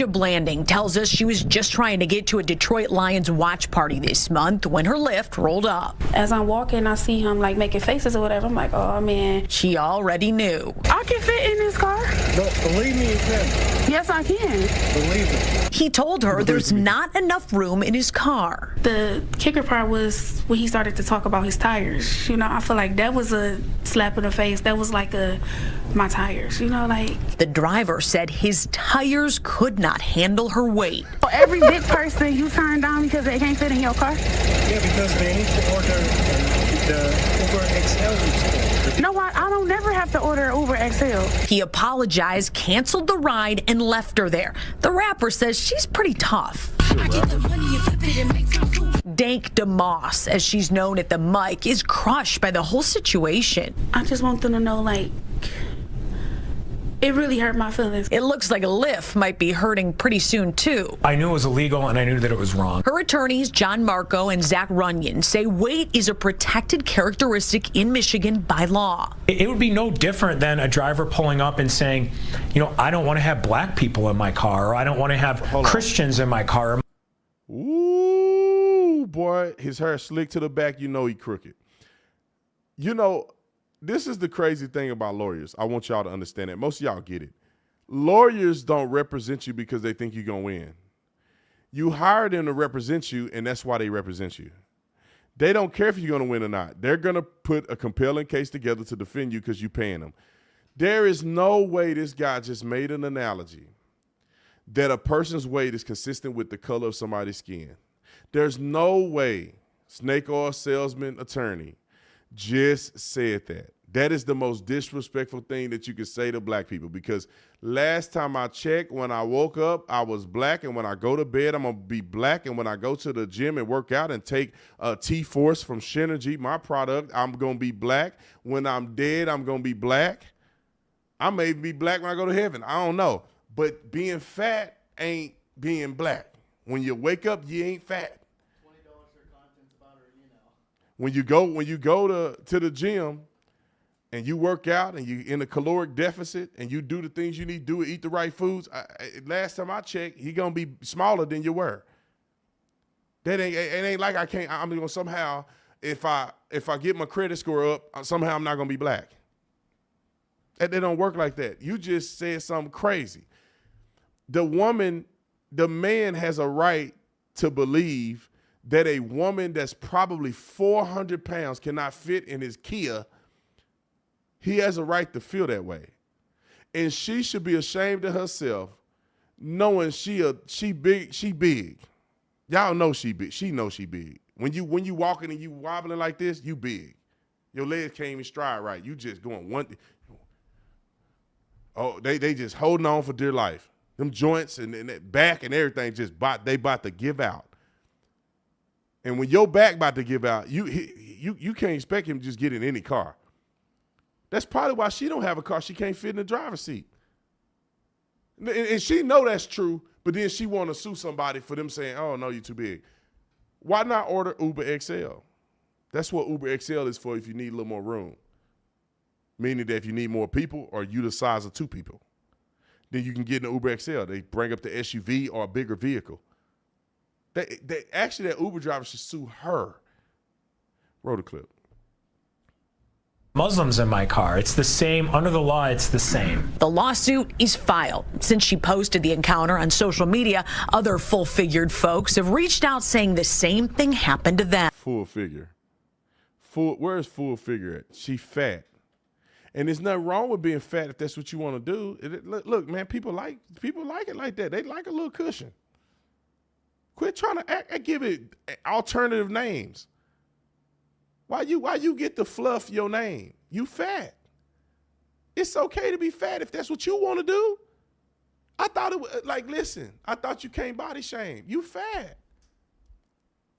Blanding tells us she was just trying to get to a Detroit Lions watch party this month when her Lyft rolled up. As I'm walking, I see him like making faces or whatever. I'm like, oh man. She already knew. I can fit in this car. No, believe me, you can. Yes, I can. Believe me. He told her there's not enough room in his car. The kicker part was when he started to talk about his tires. You know, I feel like that was a slap in the face. That was like my tires, you know, like. The driver said his tires could not handle her weight. For every big person you turn down because they can't fit in your car? Yeah, because they need to order the Uber XL. No, I don't never have to order Uber XL. He apologized, canceled the ride, and left her there. The rapper says she's pretty tough. Dank DeMoss, as she's known at the mic, is crushed by the whole situation. I just want them to know, like, it really hurt my feelings. It looks like Lyft might be hurting pretty soon, too. I knew it was illegal, and I knew that it was wrong. Her attorneys, John Marco and Zach Runyon, say weight is a protected characteristic in Michigan by law. It would be no different than a driver pulling up and saying, you know, I don't want to have black people in my car, or I don't want to have Christians in my car. Ooh, boy, his hair slick to the back, you know he crooked. You know, this is the crazy thing about lawyers. I want y'all to understand that. Most of y'all get it. Lawyers don't represent you because they think you're going to win. You hire them to represent you, and that's why they represent you. They don't care if you're going to win or not. They're going to put a compelling case together to defend you because you're paying them. There is no way this guy just made an analogy that a person's weight is consistent with the color of somebody's skin. There's no way snake oil salesman attorney just said that. That is the most disrespectful thing that you could say to black people, because last time I checked, when I woke up, I was black, and when I go to bed, I'm going to be black, and when I go to the gym and work out and take T-Force from Synergy, my product, I'm going to be black. When I'm dead, I'm going to be black. I may be black when I go to heaven. I don't know. But being fat ain't being black. When you wake up, you ain't fat. When you go to the gym and you work out and you in a caloric deficit and you do the things you need to do, eat the right foods, last time I checked, you're gonna be smaller than you were. It ain't like I'm gonna somehow, if I get my credit score up, somehow I'm not gonna be black. It don't work like that. You just said something crazy. The man has a right to believe that a woman that's probably 400 pounds cannot fit in his Kia. He has a right to feel that way. And she should be ashamed of herself knowing she big. Y'all know she big. She knows she big. When you walking and you wobbling like this, you big. Your legs can't even stride right. You just going one. Oh, they just holding on for dear life. Them joints and that back and everything they about to give out. And when your back about to give out, you can't expect him to just get in any car. That's probably why she don't have a car. She can't fit in the driver's seat. And she know that's true, but then she want to sue somebody for them saying, oh, no, you're too big. Why not order Uber XL? That's what Uber XL is for if you need a little more room. Meaning that if you need more people or you the size of 2 people, then you can get in the Uber XL. They bring up the SUV or a bigger vehicle. Actually, that Uber driver should sue her. Roll the clip. Muslims in my car. It's the same. Under the law, it's the same. The lawsuit is filed. Since she posted the encounter on social media, other full-figured folks have reached out saying the same thing happened to them. Full figure. Where's full figure at? She fat. And there's nothing wrong with being fat if that's what you want to do. Look, man, people like it like that. They like a little cushion. Quit trying to give it alternative names. Why you get to fluff your name? You fat. It's okay to be fat if that's what you want to do. I thought it was listen, I thought you can't body shame. You fat.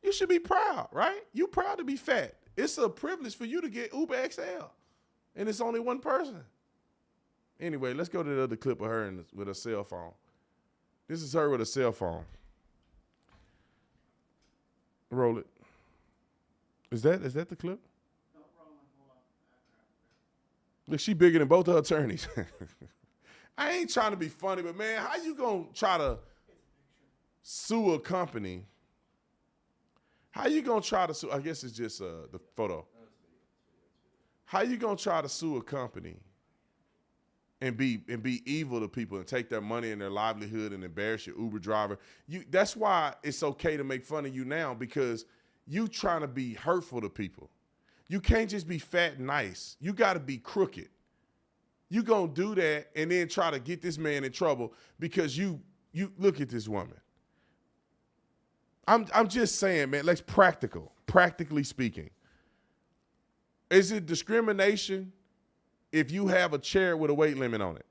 You should be proud, right? You proud to be fat. It's a privilege for you to get Uber XL. And it's only one person. Anyway, let's go to the other clip of her with a cell phone. This is her with a cell phone. Roll it. Is that the clip? Look, she bigger than both her attorneys. I ain't trying to be funny, but man, how you gonna try to sue a company? How you gonna try to sue? I guess it's just the photo. How you gonna try to sue a company and be evil to people and take their money and their livelihood and embarrass your Uber driver? That's why it's okay to make fun of you now, because you trying to be hurtful to people. You can't just be fat and nice. You got to be crooked. You gonna do that and then try to get this man in trouble because you look at this woman. I'm just saying, man, let's practically speaking. Is it discrimination if you have a chair with a weight limit on it?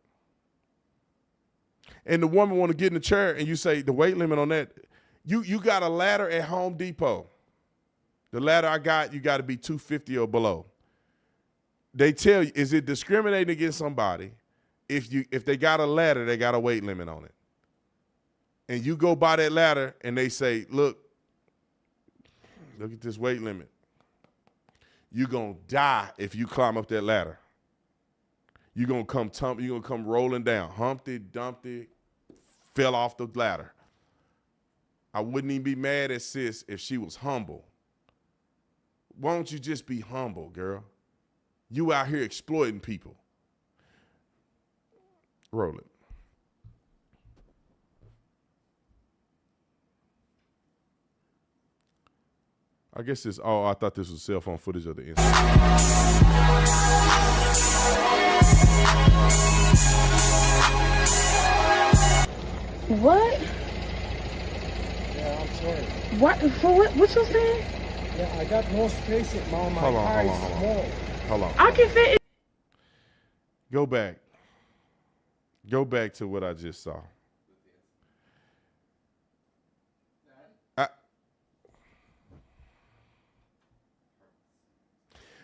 And the woman want to get in the chair and you say the weight limit on that, you got a ladder at Home Depot. The ladder I got, you got to be 250 or below. They tell you, is it discriminating against somebody if they got a ladder, they got a weight limit on it? And you go by that ladder and they say, look at this weight limit. You're going to die if you climb up that ladder. You're going to come rolling down. Humpty Dumpty fell off the ladder. I wouldn't even be mad at sis if she was humble. Why don't you just be humble, girl? You out here exploiting people. Roll it. I guess this, I thought this was cell phone footage of the incident. What? Yeah, I'm sorry. What? For what? What you saying? Yeah, I got no space in my Hold car is on. small. Hold on. I can fit. Go back. Go back to what I just saw.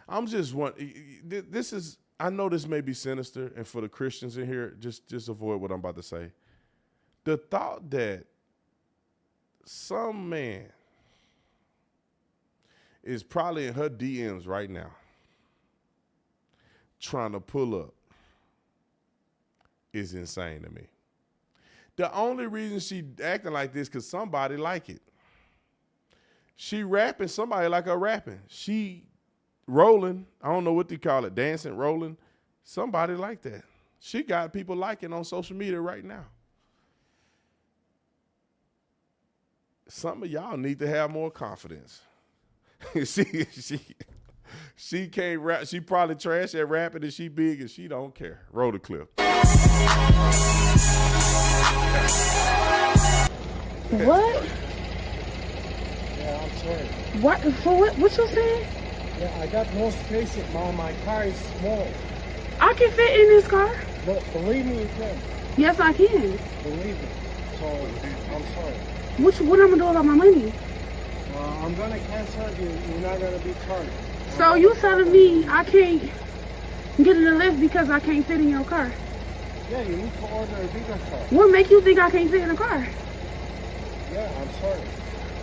I'm just this is, I know this may be sinister, and for the Christians in here, just avoid what I'm about to say. The thought that some man is probably in her DMs right now trying to pull up is insane to me. The only reason she acting like this because somebody like it. She rapping, somebody like her rapping. She rolling, I don't know what they call it, dancing, rolling. Somebody like that. She got people liking on social media right now. Some of y'all need to have more confidence. She can't rap. She probably trash at rapping and she big and she don't care. Roll the clip. What? Yeah, I'm sorry. What? For what? What you saying? Yeah, I got no space in my car is small. I can fit in this car. But believe me, you can. Yes, I can. Believe me. So, I'm sorry. What I'm gonna do about my money? I'm gonna cancel you. You're not gonna be charged. So you telling me I can't get in the lift because I can't fit in your car? Yeah, you need to order a bigger car. What makes you think I can't fit in the car? Yeah, I'm sorry.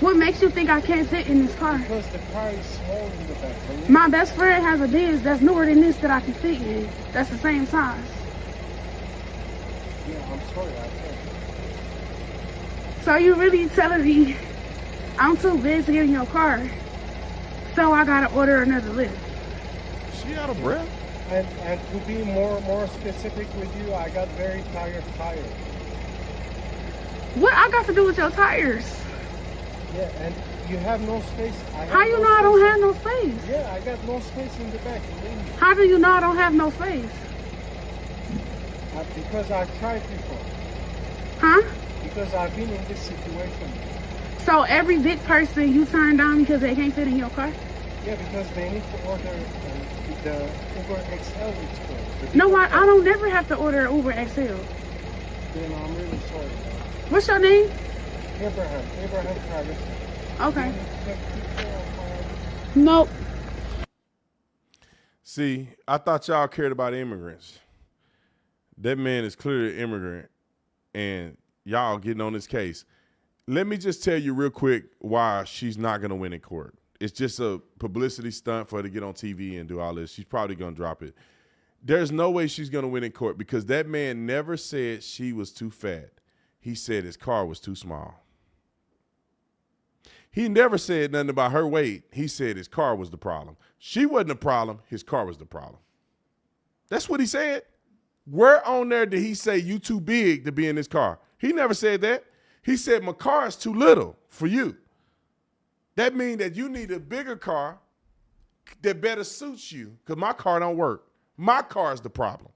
What makes you think I can't fit in this car? Because the car is small in the back. My best friend has a Benz that's newer than this that I can fit in. That's the same size. Yeah, I'm sorry. I can't. So you really telling me I'm too big to get in your car, so I gotta order another lift? She out of breath? And to be more specific with you, I got very tired tires. What I got to do with your tires? Yeah, and you have no space. How you know I don't have no space? Yeah, I got no space in the back. How do you know I don't have no space? Because I've tried before. Huh? Because I've been in this situation. So every big person you turn down because they can't fit in your car? Yeah, because they need to order the Uber XL is good. No, I don't never have to order an Uber XL. Then I'm really sorry. What's your name? Abraham Travis. Okay. Nope. See, I thought y'all cared about immigrants. That man is clearly an immigrant, and y'all getting on this case. Let me just tell you real quick why she's not going to win in court. It's just a publicity stunt for her to get on TV and do all this. She's probably going to drop it. There's no way she's going to win in court because that man never said she was too fat. He said his car was too small. He never said nothing about her weight. He said his car was the problem. She wasn't the problem. His car was the problem. That's what he said. Where on there did he say you too big to be in this car? He never said that. He said my car is too little for you. That means that you need a bigger car that better suits you because my car don't work. My car is the problem.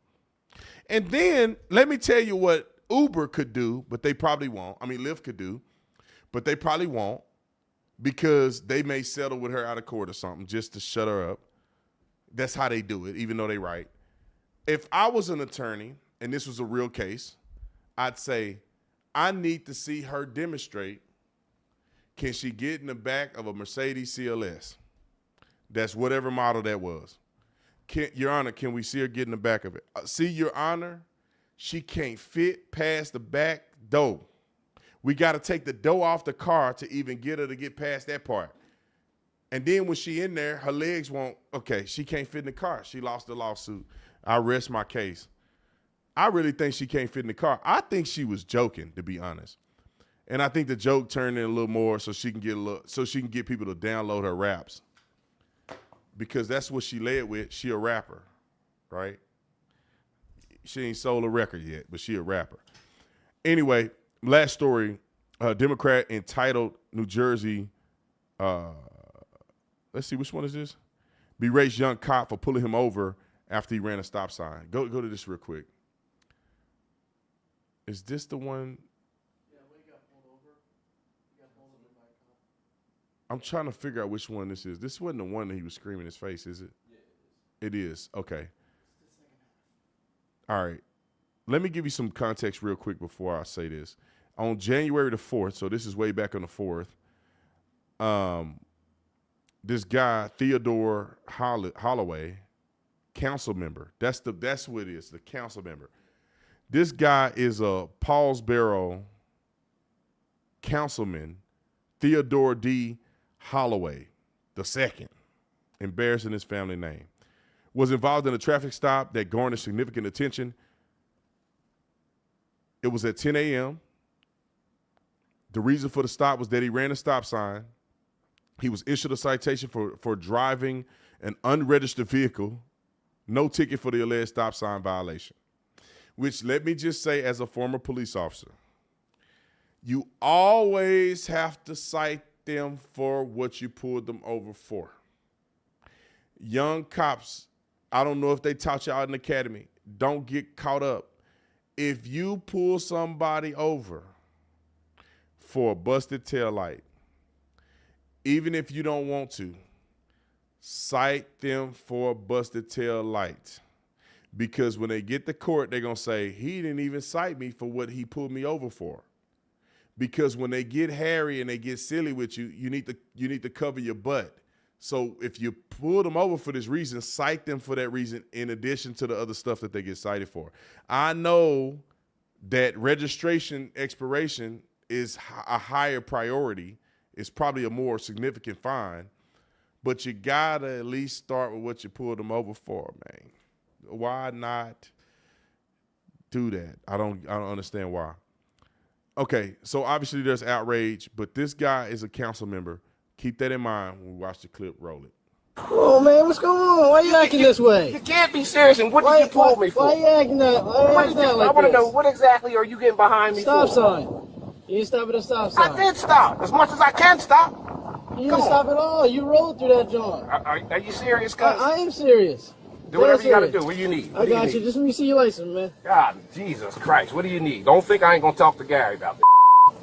And then let me tell you what Uber could do, but they probably won't. I mean, Lyft could do, but they probably won't because they may settle with her out of court or something just to shut her up. That's how they do it, even though they're right. If I was an attorney and this was a real case, I'd say, I need to see her demonstrate, can she get in the back of a Mercedes CLS? That's whatever model that was. Your Honor, can we see her get in the back of it? See, Your Honor, she can't fit past the back door. We got to take the door off the car to even get her to get past that part. And then when she in there, her legs won't, okay, she can't fit in the car. She lost the lawsuit. I rest my case. I really think she can't fit in the car. I think she was joking, to be honest. And I think the joke turned in a little more so she can get people to download her raps. Because that's what she led with. She a rapper, right? She ain't sold a record yet, but she a rapper. Anyway, last story. Democrat entitled New Jersey, let's see, which one is this? Berates young cop for pulling him over after he ran a stop sign. Go to this real quick. Is this the one? Yeah, when he got pulled over. He got pulled over by a cop. I'm trying to figure out which one this is. This wasn't the one that he was screaming in his face, is it? Yeah, it is. It is. Okay. It's the second half. All right. Let me give you some context real quick before I say this. On January the 4th, so this is way back on the 4th, this guy, Theodore Holloway, council member. That's what it is, the council member. This guy is a Paulsboro councilman, Theodore D. Holloway II, embarrassing his family name, was involved in a traffic stop that garnered significant attention. It was at 10 a.m. The reason for the stop was that he ran a stop sign. He was issued a citation for driving an unregistered vehicle, no ticket for the alleged stop sign violation. Which, let me just say, as a former police officer, you always have to cite them for what you pulled them over for. Young cops, I don't know if they taught you out in the academy, don't get caught up. If you pull somebody over for a busted taillight, even if you don't want to, cite them for a busted taillight. Because when they get to court, they're going to say, he didn't even cite me for what he pulled me over for. Because when they get hairy and they get silly with you, you need to cover your butt. So if you pull them over for this reason, cite them for that reason in addition to the other stuff that they get cited for. I know that registration expiration is a higher priority. It's probably a more significant fine. But you got to at least start with what you pulled them over for, man. Why not do that? I don't understand why. Okay, so obviously there's outrage, but this guy is a council member. Keep that in mind when we watch the clip. Roll it. Oh man, what's going on? Why you acting this way? You can't be serious. And what did you pull me for? Why you acting that? I want to know what exactly are you getting behind me for? Stop sign. You didn't stop at a stop sign. I did stop as much as I can stop. You didn't stop at all. You rolled through that joint. Are you serious, cuz? I am serious. Do whatever you got to do. What do you need? I got you. Just let me see your license, man. God, Jesus Christ. What do you need? Don't think I ain't going to talk to Gary about this.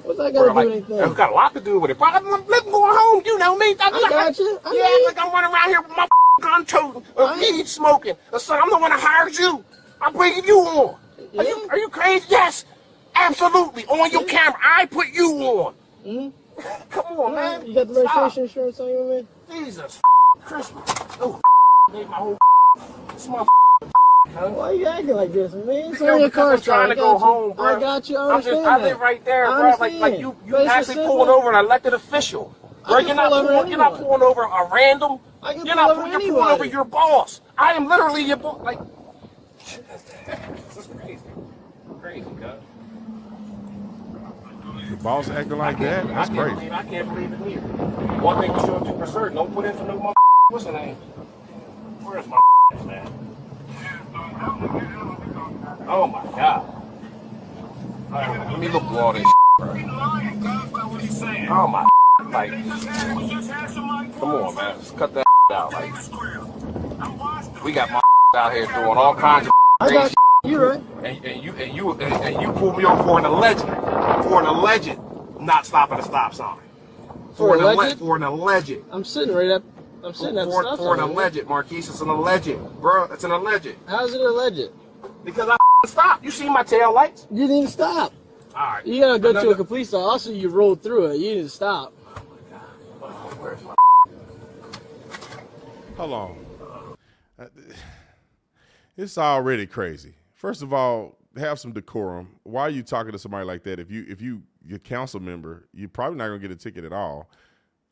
What's that got to do with anything? It's got a lot to do with it. I'm going home. You know me. I got you. Yeah, like I'm running around here with my gun toting, weed smoking. Son, I'm the one that hired you. I'm bringing you on. Yeah. Are you crazy? Yes. Absolutely. On your camera. I put you on. Mm-hmm. Come on, man. You got the registration insurance on you, man? Jesus Christmas. Oh, made my whole. It's my Why you acting like this, man? It's You know, on your because car. I'm trying to go home, bro. I got you. I understand I live right there, bro. Like you actually pulling over an elected official. Bro, you're not pulling over a random. You're pulling over your boss. I am literally your boss. Like, this is crazy. Crazy, guys. The boss acting like that? That's crazy. I can't believe it here. One thing for sure, for certain, don't put in for no what's the name? Where's my man? Oh my God. Right, let me look through all this bro. Oh my like, come on, man. Let's cut that out. Like, we got my out here doing all kinds of crazy. You right. And you pulled me over for an alleged not stopping a stop sign. For an alleged. I'm sitting at the stop sign. For an alleged, Marquise. It's an alleged, bro. It's an alleged. How's it alleged? Because I stopped. You see my tail lights? You didn't even stop. All right. You gotta go to a complete stop. Also, you rolled through it. You didn't stop. Oh my God. Where's my? Hold on. It's already crazy. First of all, have some decorum. Why are you talking to somebody like that? If you're a council member, you're probably not gonna get a ticket at all.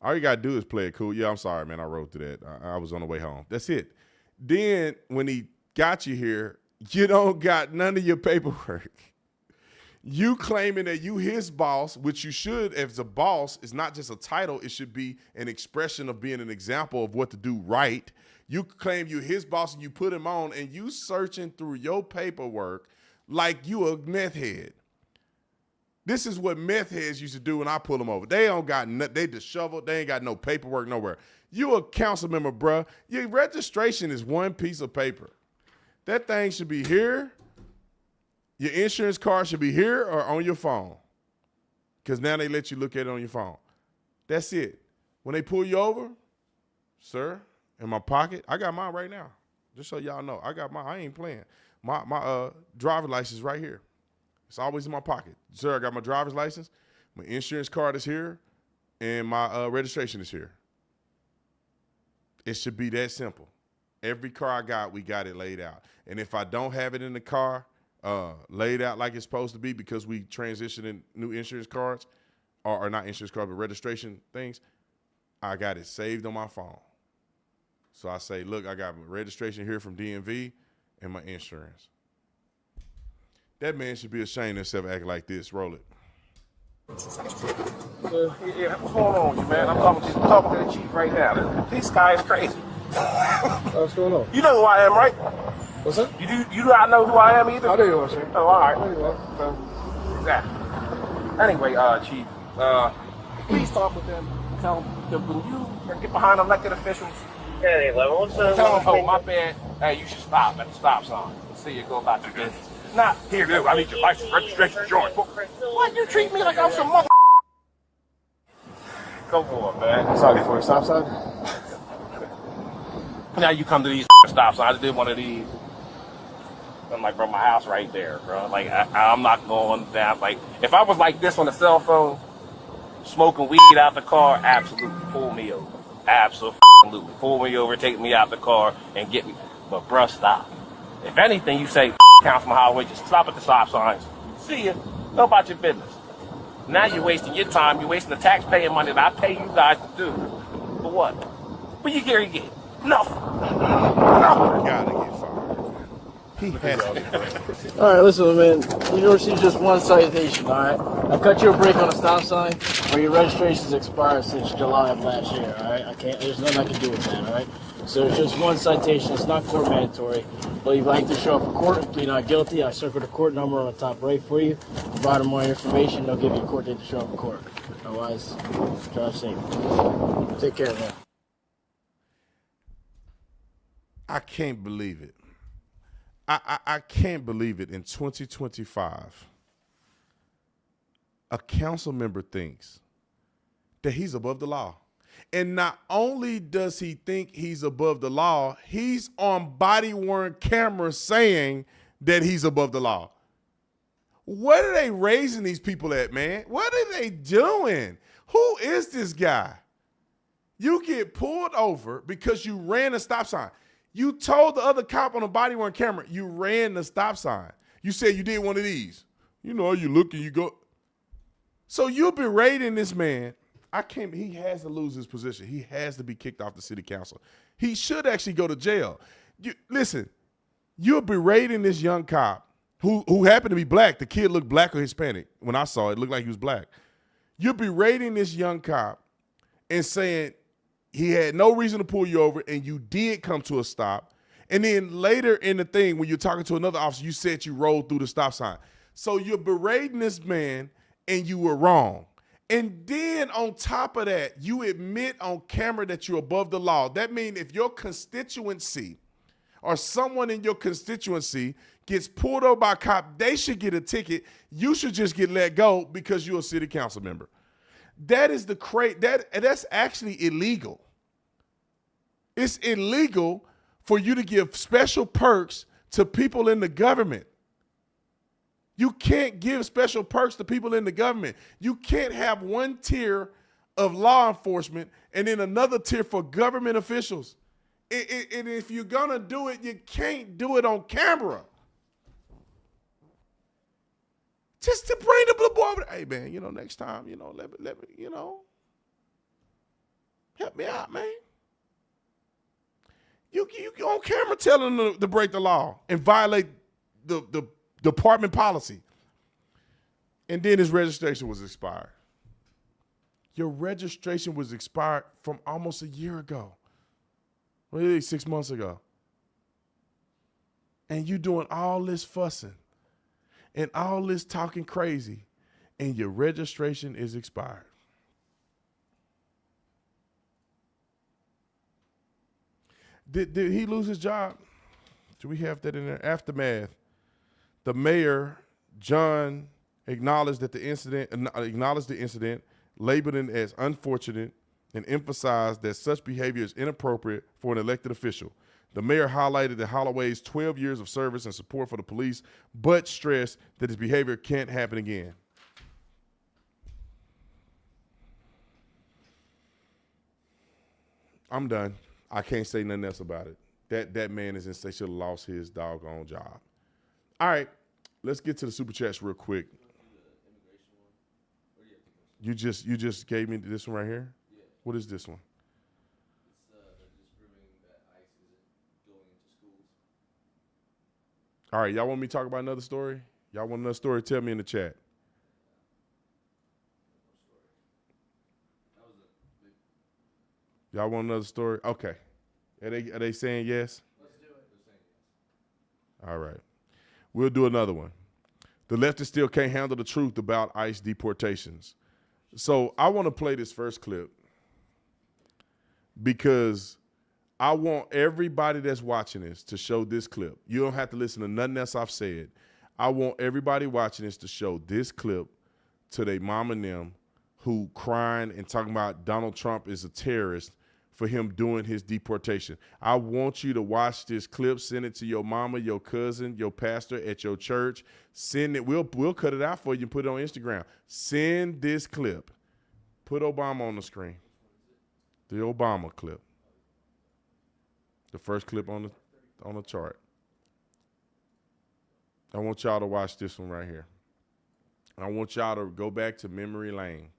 All you gotta do is play it cool. Yeah, I'm sorry, man. I rode through that. I was on the way home. That's it. Then when he got you here, you don't got none of your paperwork. You claiming that you his boss, which you should, as a boss, is not just a title. It should be an expression of being an example of what to do right. You claim you his boss and you put him on, and you searching through your paperwork like you a meth head. This is what meth heads used to do when I pull them over. They don't got they disheveled. They ain't got no paperwork nowhere. You a council member, bruh. Your registration is one piece of paper. That thing should be here. Your insurance card should be here or on your phone. Because now they let you look at it on your phone. That's it. When they pull you over, sir, in my pocket, I got mine right now. Just so y'all know, I got mine. I ain't playing. My driver's license right here. It's always in my pocket. Sir, I got my driver's license. My insurance card is here. And my registration is here. It should be that simple. Every car I got, we got it laid out. And if I don't have it in the car laid out like it's supposed to be because we transitioning new insurance cards, or not insurance cards, but registration things, I got it saved on my phone. So I say, look, I got my registration here from DMV and my insurance. That man should be ashamed of himself acting like this. Roll it. Yeah, what's going on with you, man? I'm talking to the chief right now. This guy is crazy. What's going on? You know who I am, right? What's that? You do not know who I am either? I know you are, sir. Oh, all right. I know you are. Exactly. Anyway, Chief, please talk with them. Tell them that when you get behind elected officials, Hey, level, what's up? tell them, oh, my bad. Hey, you should stop at the stop sign. See you go about your business. Not here, dude. I need your license, registration, insurance. What? You treat me like I'm some mother. Go for it, man. Sorry for a stop sign. Now you come to these stop signs. I did one of these. I'm like, bro, my house right there, bro. Like, I'm not going down. Like, if I was like this on the cell phone, smoking weed out the car, absolutely pull me over. Absolutely pull me over, take me out the car, and get me. But, bro, stop. If anything, you say, Councilman Holloway, just stop at the stop signs. See ya. Go about your business. Now you're wasting your time. You're wasting the taxpaying money that I pay you guys to do. For what? What you get? Nothing. Gotta get fired. He has to get fired. All right, listen, man. You received just one citation, all right? I cut you a break on a stop sign, or your registration's expired since July of last year, all right? There's nothing I can do with that, all right? So it's just one citation. It's not court mandatory. But you'd like to show up in court and plead not guilty, I circle the court number on the top right for you. Provide them more information. They'll give you a court date to show up in court. Otherwise, drive safe. Take care, man. I can't believe it. I can't believe it. In 2025, a council member thinks that he's above the law. And not only does he think he's above the law, he's on body-worn camera saying that he's above the law. What are they raising these people at, man? What are they doing? Who is this guy? You get pulled over because you ran a stop sign. You told the other cop on the body-worn camera, you ran the stop sign. You said you did one of these. You know, you look and you go. So you're berating this man. He has to lose his position. He has to be kicked off the city council. He should actually go to jail. Listen, you're berating this young cop who happened to be black. The kid looked black or Hispanic. When I saw it, it looked like he was black. You're berating this young cop and saying he had no reason to pull you over and you did come to a stop. And then later in the thing, when you're talking to another officer, you said you rolled through the stop sign. So you're berating this man and you were wrong. And then on top of that, you admit on camera that you're above the law. That means if your constituency or someone in your constituency gets pulled over by a cop, they should get a ticket. You should just get let go because you're a city council member. That is that's actually illegal. It's illegal for you to give special perks to people in the government. You can't give special perks to people in the government. You can't have one tier of law enforcement and then another tier for government officials. And if you're going to do it, you can't do it on camera. Just to bring the blue boy over there. Hey, man, next time, let me, help me out, man. You on camera telling them to break the law and violate the department policy. And then his registration was expired. Your registration was expired from almost a year ago. Really, 6 months ago. And you doing all this fussing and all this talking crazy, and your registration is expired. Did he lose his job? Do we have that in there? Aftermath. The mayor, John, acknowledged the incident, labeled it as unfortunate, and emphasized that such behavior is inappropriate for an elected official. The mayor highlighted that Holloway's 12 years of service and support for the police, but stressed that his behavior can't happen again. I'm done. I can't say nothing else about it. That man is insane. Should have lost his doggone job. All right, let's get to the super chats real quick. You just gave me this one right here? Yeah. What is this one? It's just proving that ICE isn't going into schools. All right, y'all want me to talk about another story? Y'all want another story? Tell me in the chat. Y'all want another story? Okay. Are they saying yes? Let's do it. They're saying yes. All right. We'll do another one. The leftists still can't handle the truth about ICE deportations. So I want to play this first clip because I want everybody that's watching this to show this clip. You don't have to listen to nothing else I've said. I want everybody watching this to show this clip to their mom and them who crying and talking about Donald Trump is a terrorist for him doing his deportation. I want you to watch this clip, send it to your mama, your cousin, your pastor at your church. Send it. We'll cut it out for you and put it on Instagram. Send this clip. Put Obama on the screen. The Obama clip. The first clip on the chart. I want y'all to watch this one right here. I want y'all to go back to memory lane.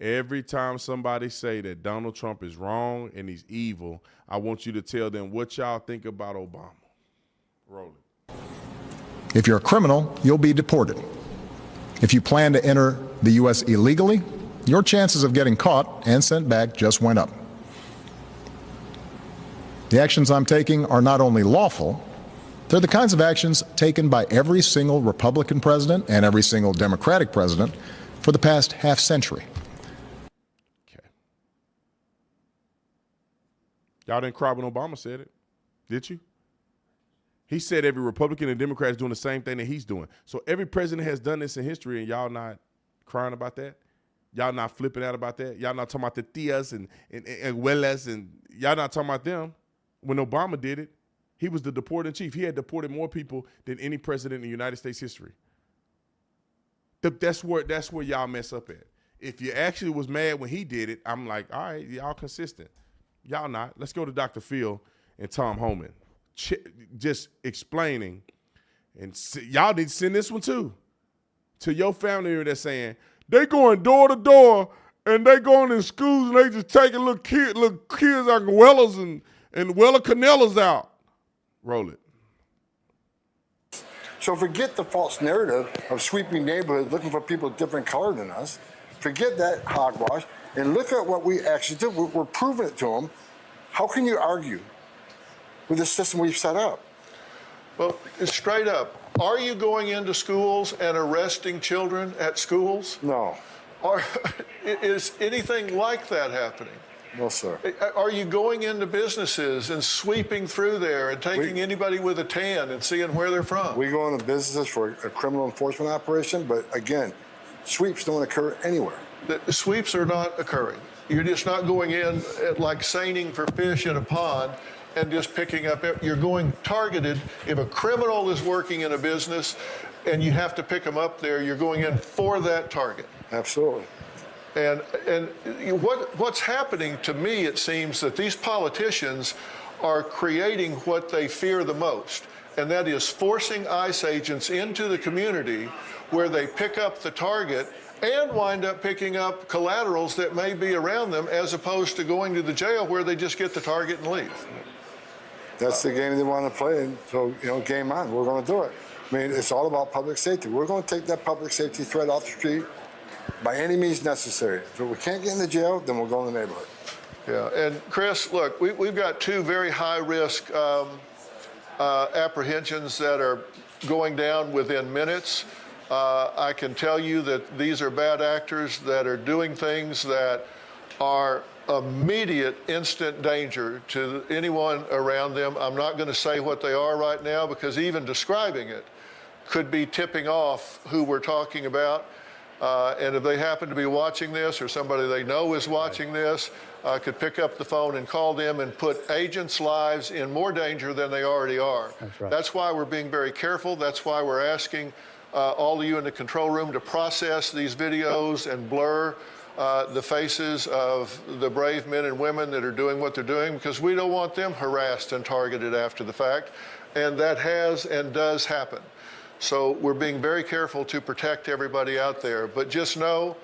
Every time somebody say that Donald Trump is wrong and he's evil, I want you to tell them what y'all think about Obama. Roll it. If you're a criminal, you'll be deported. If you plan to enter the U.S. illegally, your chances of getting caught and sent back just went up. The actions I'm taking are not only lawful, they're the kinds of actions taken by every single Republican president and every single Democratic president for the past half century. Y'all didn't cry when Obama said it, did you? He said every Republican and Democrat is doing the same thing that he's doing. So every president has done this in history, and y'all not crying about that? Y'all not flipping out about that? Y'all not talking about the tias and abuelas, and y'all not talking about them? When Obama did it, he was the deporting chief. He had deported more people than any president in United States history. That's where y'all mess up at. If you actually was mad when he did it, I'm like, all right, y'all consistent. Y'all not. Let's go to Dr. Phil and Tom Homan, just explaining, and y'all need to send this one too to your family that's saying they going door to door and they going in schools and they just taking little kids like Weller's and Weller Canellas out. Roll it. So forget the false narrative of sweeping neighborhoods looking for people different color than us. Forget that hogwash and look at what we actually did. We're proving it to them. How can you argue with the system we've set up? Well, straight up, are you going into schools and arresting children at schools? No. Is anything like that happening? No, sir. Are you going into businesses and sweeping through there and taking anybody with a tan and seeing where they're from? We go into businesses for a criminal enforcement operation, but again, sweeps don't occur anywhere. The sweeps are not occurring. You're just not going in like seining for fish in a pond and just picking up. You're going targeted. If a criminal is working in a business and you have to pick them up there, you're going in for that target. Absolutely. And what's happening to me, it seems that these politicians are creating what they fear the most, and that is forcing ICE agents into the community where they pick up the target and wind up picking up collaterals that may be around them, as opposed to going to the jail where they just get the target and leave. That's the game they want to play, and so, game on. We're going to do it. I mean, it's all about public safety. We're going to take that public safety threat off the street by any means necessary. If we can't get in the jail, then we'll go in the neighborhood. Yeah, and Chris, look, we've got two very high-risk apprehensions that are going down within minutes. I can tell you that these are bad actors that are doing things that are immediate, instant danger to anyone around them. I'm not going to say what they are right now because even describing it could be tipping off who we're talking about. And if they happen to be watching this, or somebody they know is watching this, could pick up the phone and call them and put agents' lives in more danger than they already are. That's right. That's why we're being very careful. That's why we're asking all of you in the control room to process these videos and blur the faces of the brave men and women that are doing what they're doing, because we don't want them harassed and targeted after the fact. And that has and does happen. So we're being very careful to protect everybody out there. But just know,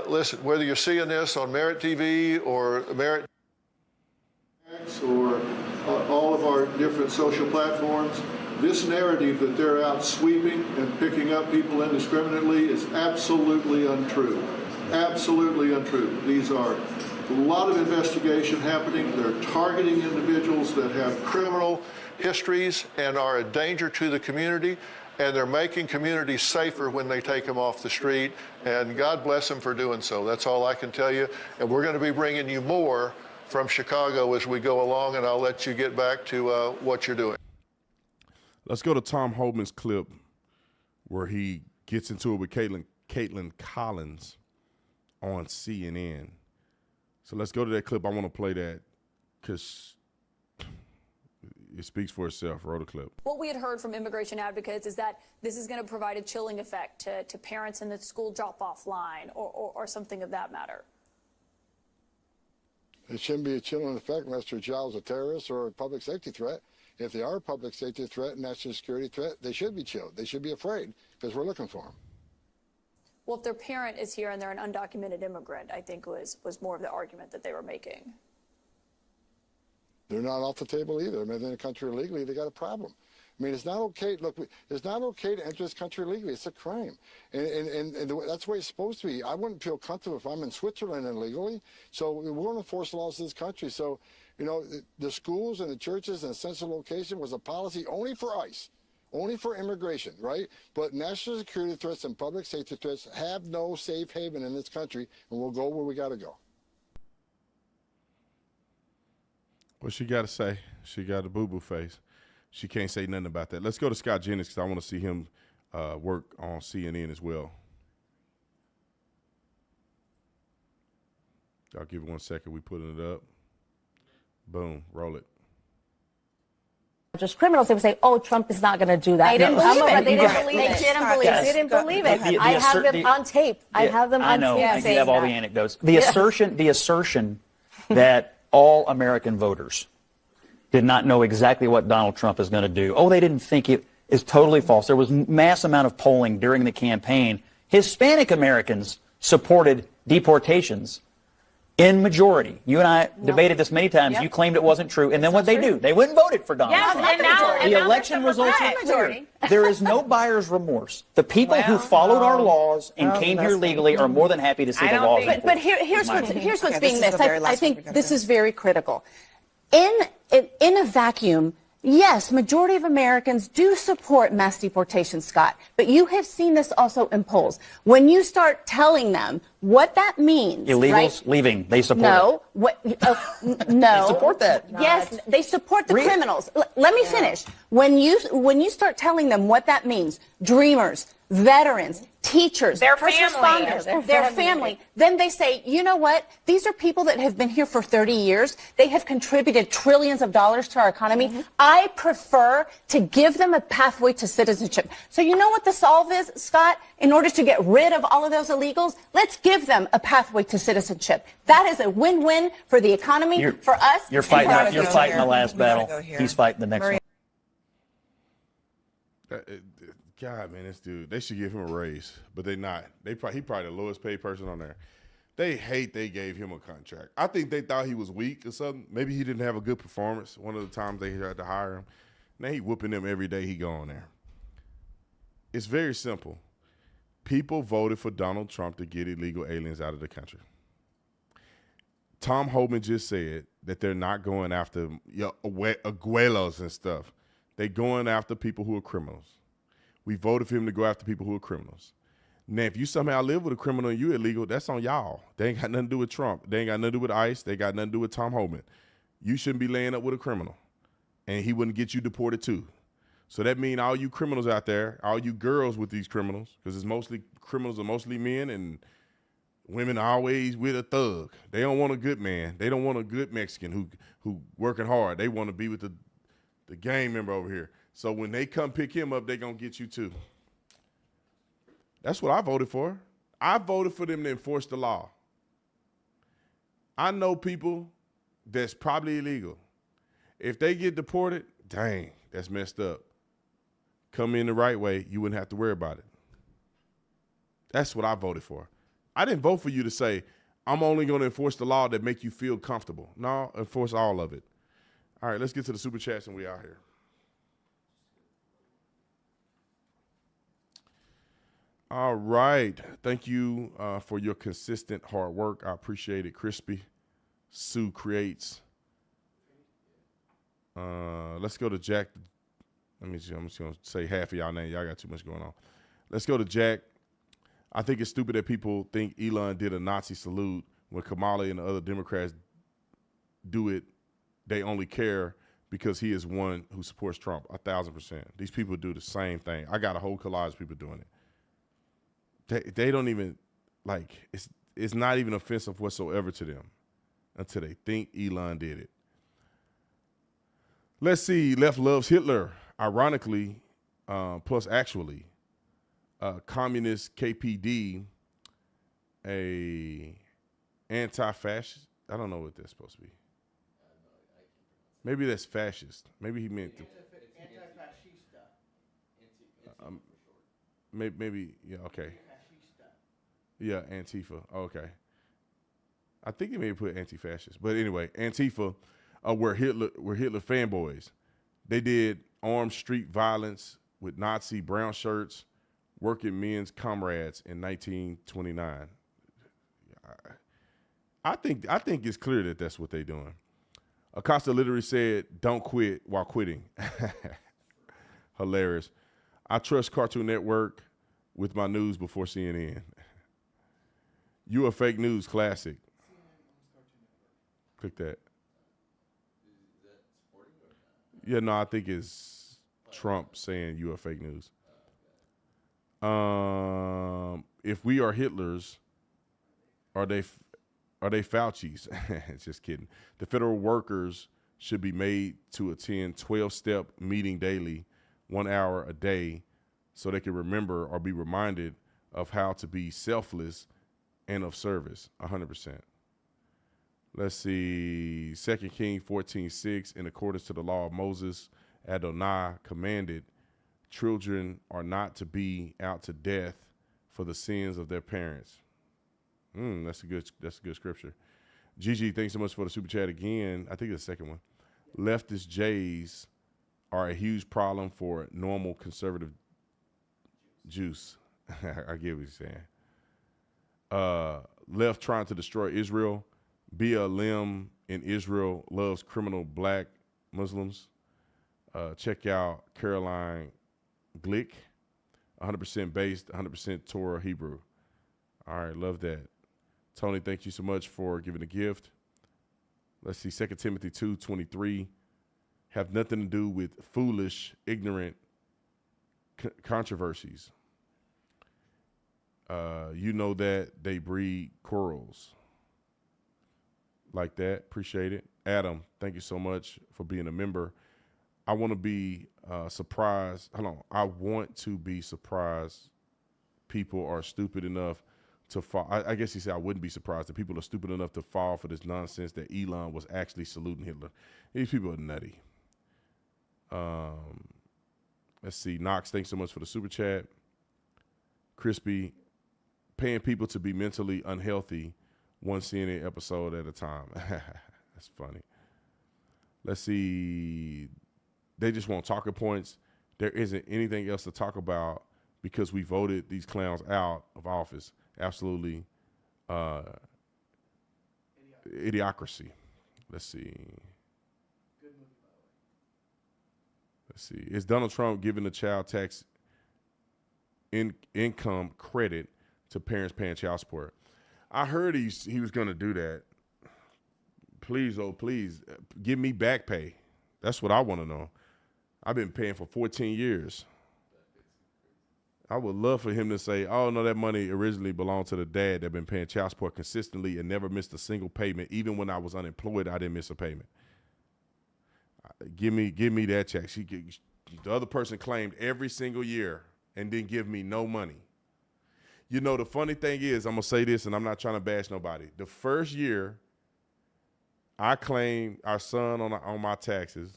listen, whether you're seeing this on Merit TV or Merit or all of our different social platforms, this narrative that they're out sweeping and picking up people indiscriminately is absolutely untrue. Absolutely untrue. These are a lot of investigation happening. They're targeting individuals that have criminal histories and are a danger to the community. And they're making communities safer when they take them off the street. And God bless them for doing so. That's all I can tell you. And we're going to be bringing you more from Chicago as we go along, and I'll let you get back to what you're doing. Let's go to Tom Homan's clip where he gets into it with Caitlin Collins on CNN. So let's go to that clip. I want to play that because it speaks for itself. Roll the clip. What we had heard from immigration advocates is that this is going to provide a chilling effect to parents in the school drop-off line or something of that matter. It shouldn't be a chilling effect unless their child's a terrorist or a public safety threat. If they are a public safety threat, national security threat, they should be chilled. They should be afraid because we're looking for them. Well, if their parent is here and they're an undocumented immigrant, I think was more of the argument that they were making. They're not off the table either. I mean, they're in the country illegally, they got a problem. I mean, it's not okay. Look, it's not okay to enter this country illegally. It's a crime. And that's the way it's supposed to be. I wouldn't feel comfortable if I'm in Switzerland illegally. So we're going to enforce the laws of this country. So, the schools and the churches in a central location was a policy only for ICE, only for immigration, right? But national security threats and public safety threats have no safe haven in this country, and we'll go where we got to go. What she got to say? She got a boo-boo face. She can't say nothing about that. Let's go to Scott Jennings because I want to see him work on CNN as well. I'll give it 1 second. We putting it up. Boom. Roll it. Just criminals, they would say, "Oh, Trump is not going to do that." They didn't believe it. They didn't believe it. They didn't believe it. I have them on tape. I have them on tape. I have all the anecdotes. The assertion that all American voters did not know exactly what Donald Trump is going to do. Oh, they didn't think it is totally false. There was mass amount of polling during the campaign. Hispanic Americans supported deportations in majority. You and I debated this many times. Yep. You claimed it wasn't true. And then what they do? They went and voted for Donald Trump. The election results are clear. There is no buyer's remorse. The people who followed our laws and came here legally are more than happy to see the laws enforced. But here's what's being missed. I think this is very critical. In a vacuum, yes, majority of Americans do support mass deportation, Scott. But you have seen this also in polls. When you start telling them what that means, illegals leaving, they support it. No. They support that. Yes, they support the criminals. Let me finish. When you start telling them what that means, dreamers, veterans, teachers, first responders, their family, then they say, you know what? These are people that have been here for 30 years. They have contributed trillions of dollars to our economy. I prefer to give them a pathway to citizenship. So you know what the solve is, Scott? In order to get rid of all of those illegals, let's give them a pathway to citizenship. That is a win-win for the economy, for us. You're fighting the last battle. He's fighting the next one. God, man, this dude, they should give him a raise, but they're not. He probably the lowest paid person on there. They hate they gave him a contract. I think they thought he was weak or something. Maybe he didn't have a good performance one of the times they had to hire him. Now he whooping them every day he go on there. It's very simple. People voted for Donald Trump to get illegal aliens out of the country. Tom Homan just said that they're not going after abuelos and stuff. They're going after people who are criminals. We voted for him to go after people who are criminals. Now, if you somehow live with a criminal and you're illegal, that's on y'all. They ain't got nothing to do with Trump. They ain't got nothing to do with ICE. They got nothing to do with Tom Homan. You shouldn't be laying up with a criminal, and he wouldn't get you deported too. So that means all you criminals out there, all you girls with these criminals, because it's mostly criminals are mostly men, and women are always with a thug. They don't want a good man. They don't want a good Mexican who working hard. They want to be with the gang member over here. So when they come pick him up, they're going to get you too. That's what I voted for. I voted for them to enforce the law. I know people that's probably illegal. If they get deported, dang, that's messed up. Come in the right way, you wouldn't have to worry about it. That's what I voted for. I didn't vote for you to say, I'm only going to enforce the law that make you feel comfortable. No, enforce all of it. All right, let's get to the super chats and we out here. All right. Thank you for your consistent hard work. I appreciate it. Crispy. Sue Creates. Let's go to Jack. I'm just going to say half of y'all name. Y'all got too much going on. Let's go to Jack. I think it's stupid that people think Elon did a Nazi salute when Kamala and the other Democrats do it. They only care because he is one who supports Trump. 1,000%. These people do the same thing. I got a whole collage of people doing it. They don't even, like, it's not even offensive whatsoever to them until they think Elon did it. Let's see. Left loves Hitler. Ironically, plus actually, communist KPD, a anti-fascist. I don't know what that's supposed to be. Maybe that's fascist. Maybe he meant Anti-fascista. Maybe, yeah, okay. Yeah, Antifa. Okay. I think he may put anti-fascist. But anyway, Antifa were Hitler fanboys. They did armed street violence with Nazi brown shirts, working men's comrades in 1929. I think it's clear that that's what they're doing. Acosta literally said, "Don't quit while quitting." Hilarious. I trust Cartoon Network with my news before CNN. You a fake news classic. Click that. Yeah, no, I think it's Trump saying you are fake news. If we are Hitlers, are they Fauci's? Just kidding. The federal workers should be made to attend 12-step meeting daily, 1 hour a day, so they can remember or be reminded of how to be selfless and of service. 100%. Let's see. 2 Kings 14:6. In accordance to the law of Moses, Adonai commanded, children are not to be out to death for the sins of their parents. That's a good scripture. Gigi, thanks so much for the super chat again. I think it's the second one. Leftist Jays are a huge problem for normal conservative Jews. I get what you're saying. Left trying to destroy Israel. BLM in Israel loves criminal black Muslims. Check out Caroline Glick, 100% based, 100% Torah Hebrew. All right, love that. Tony, thank you so much for giving the gift. Let's see, 2 Timothy 2:23. Have nothing to do with foolish, ignorant controversies. You know that they breed quarrels. Like that. Appreciate it. Adam, thank you so much for being a member. I want to be surprised. Hold on. I want to be surprised people are stupid enough to fall. I guess he said I wouldn't be surprised that people are stupid enough to fall for this nonsense that Elon was actually saluting Hitler. These people are nutty. Let's see. Knox, thanks so much for the super chat. Crispy, paying people to be mentally unhealthy, one CNN episode at a time. That's funny. Let's see. They just want talking points. There isn't anything else to talk about because we voted these clowns out of office. Absolutely. Idiocracy. Let's see. Let's see. Is Donald Trump giving the child tax income credit to parents paying child support? I heard he was going to do that. Please, oh, please, give me back pay. That's what I want to know. I've been paying for 14 years. I would love for him to say, oh, no, that money originally belonged to the dad that been paying child support consistently and never missed a single payment. Even when I was unemployed, I didn't miss a payment. Give me that check. The other person claimed every single year and didn't give me no money. You know, the funny thing is, I'm going to say this, and I'm not trying to bash nobody. The first year, I claimed our son on my taxes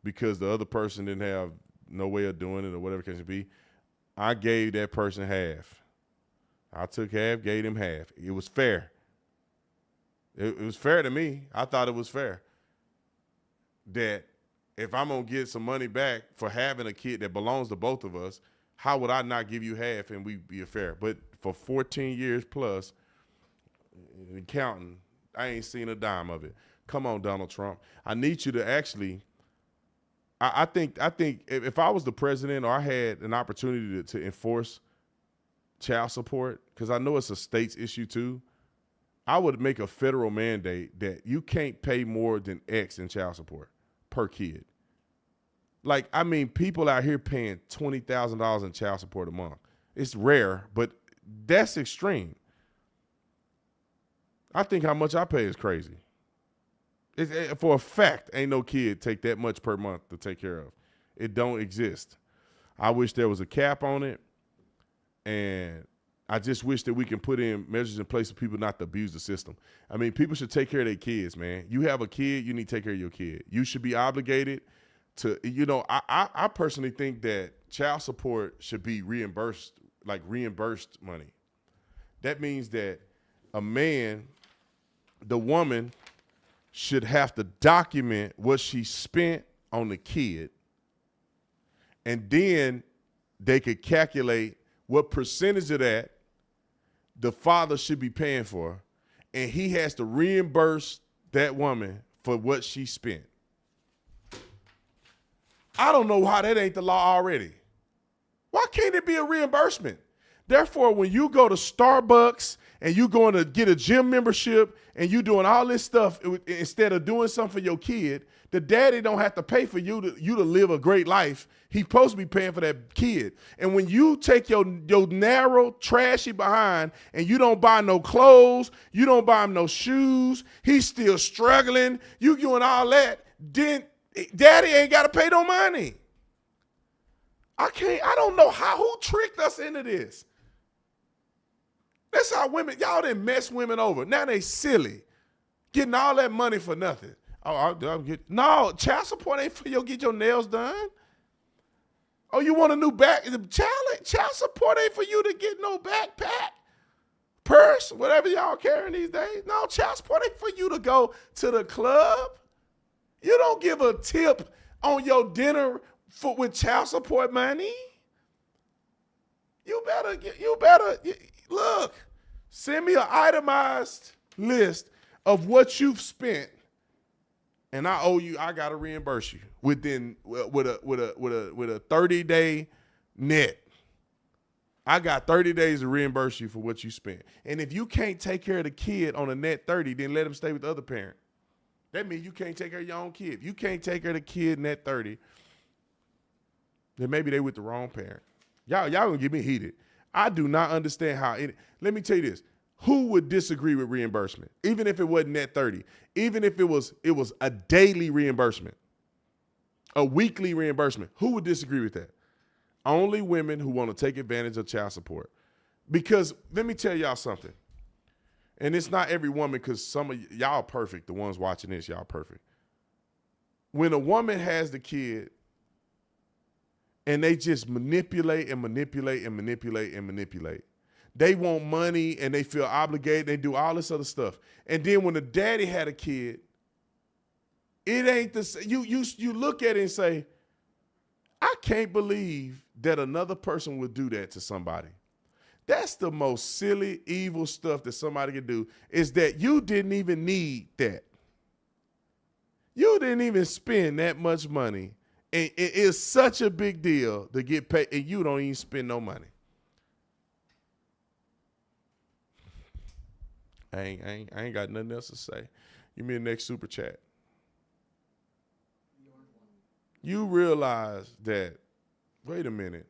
because the other person didn't have no way of doing it or whatever it can be. I gave that person half. I took half, gave him half. It was fair. It was fair to me. I thought it was fair. That if I'm going to get some money back for having a kid that belongs to both of us, how would I not give you half and we be fair? But for 14 years plus, counting, I ain't seen a dime of it. Come on, Donald Trump. I need you to actually, I think if I was the president or I had an opportunity to enforce child support, because I know it's a state's issue too, I would make a federal mandate that you can't pay more than X in child support per kid. Like, I mean, people out here paying $20,000 in child support a month. It's rare, but that's extreme. I think how much I pay is crazy. For a fact, ain't no kid take that much per month to take care of. It don't exist. I wish there was a cap on it, and I just wish that we can put in measures in place for people not to abuse the system. I mean, people should take care of their kids, man. You have a kid, you need to take care of your kid. You should be obligated to, you know, I personally think that child support should be reimbursed, like reimbursed money. That means that a man, the woman, should have to document what she spent on the kid, and then they could calculate what percentage of that the father should be paying for, and he has to reimburse that woman for what she spent. I don't know how that ain't the law already. Why can't it be a reimbursement? Therefore, when you go to Starbucks and you going to get a gym membership and you doing all this stuff instead of doing something for your kid, the daddy don't have to pay for you to live a great life. He's supposed to be paying for that kid. And when you take your narrow, trashy behind and you don't buy no clothes, you don't buy him no shoes, he's still struggling, you doing all that, then daddy ain't got to pay no money. I don't know who tricked us into this. That's how women, y'all didn't mess women over. Now they silly. Getting all that money for nothing. No, child support ain't for you to get your nails done. Oh, you want a new child support ain't for you to get no backpack, purse, whatever y'all carrying these days. No, child support ain't for you to go to the club. You don't give a tip on your dinner with child support money. You better look. Send me an itemized list of what you've spent, and I owe you. I gotta reimburse you with a 30-day net. I got 30 days to reimburse you for what you spent. And if you can't take care of the kid on a net 30, then let him stay with the other parent. That means you can't take care of your own kid. If you can't take care of the kid net 30, then maybe they with the wrong parent. Y'all gonna get me heated. I do not understand how let me tell you this. Who would disagree with reimbursement? Even if it wasn't net 30, even if it was a daily reimbursement, a weekly reimbursement, who would disagree with that? Only women who want to take advantage of child support. Because let me tell y'all something. And it's not every woman, because some of y'all perfect. The ones watching this, y'all perfect. When a woman has the kid and they just manipulate and manipulate and manipulate and manipulate, they want money and they feel obligated. They do all this other stuff. And then when the daddy had a kid, it ain't the same. You look at it and say, I can't believe that another person would do that to somebody. That's the most silly, evil stuff that somebody can do, is that you didn't even need that. You didn't even spend that much money. And it is such a big deal to get paid, and you don't even spend no money. I ain't got nothing else to say. Give me the next super chat. You realize that, wait a minute,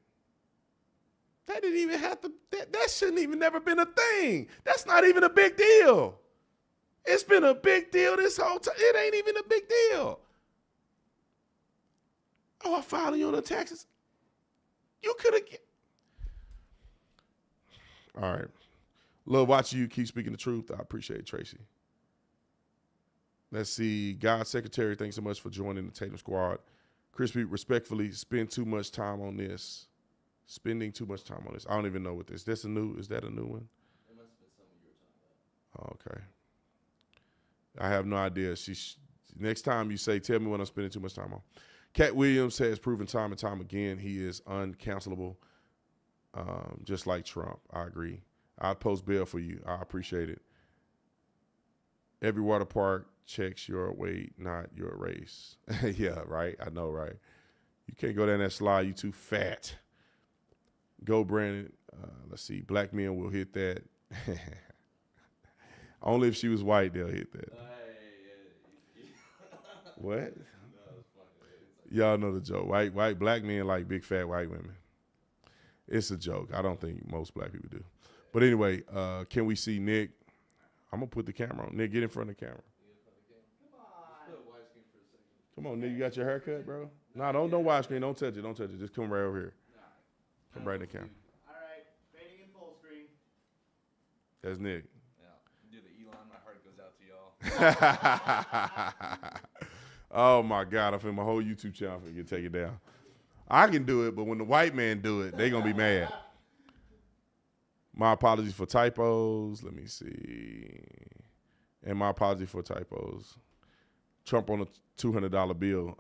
that didn't even have to, that shouldn't even never been a thing. That's not even a big deal. It's been a big deal this whole time. It ain't even a big deal. Oh, I filed you on the taxes. You could have. All right. Love watching you keep speaking the truth. I appreciate it, Tracy. Let's see. God Secretary, thanks so much for joining the Tatum squad. Crispy, respectfully, spending too much time on this. I don't even know what this. Is that a new one? It must have been something you were talking about. Okay. I have no idea. Next time you say, tell me what I'm spending too much time on. Cat Williams has proven time and time again he is uncancelable, just like Trump. I agree. I'd post bail for you. I appreciate it. Every water park checks your weight, not your race. Yeah, right. I know, right? You can't go down that slide. You too fat. Go, Brandon. Let's see. Black men will hit that. Only if she was white, they'll hit that. What? Y'all know the joke. Black men like big fat white women. It's a joke. I don't think most black people do. But anyway, can we see Nick? I'm gonna put the camera on. Nick, get in front of the camera. Come on, Nick. You got your hair cut, bro? Nah, don't widescreen. Don't touch it. Just come right over here. Come right in the camera. All right, fading in full screen. That's Nick. Yeah, do the Elon. My heart goes out to y'all. Oh my God! I feel my whole YouTube channel can take it down. I can do it, but when the white man do it, they gonna be mad. My apologies for typos. Let me see. And my apology for typos. Trump on a $200 bill.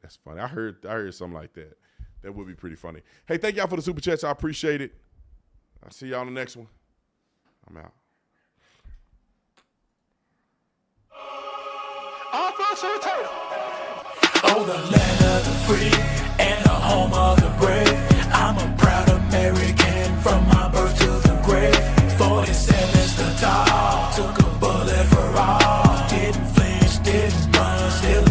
That's funny. I heard something like that. That would be pretty funny. Hey, thank y'all for the super chats. I appreciate it. I'll see y'all on the next one. I'm out. Oh, the land of the free and the home of the brave. I'm a proud American from my birth to the grave. 47's the top, took a bullet for all. Didn't flinch, didn't run, still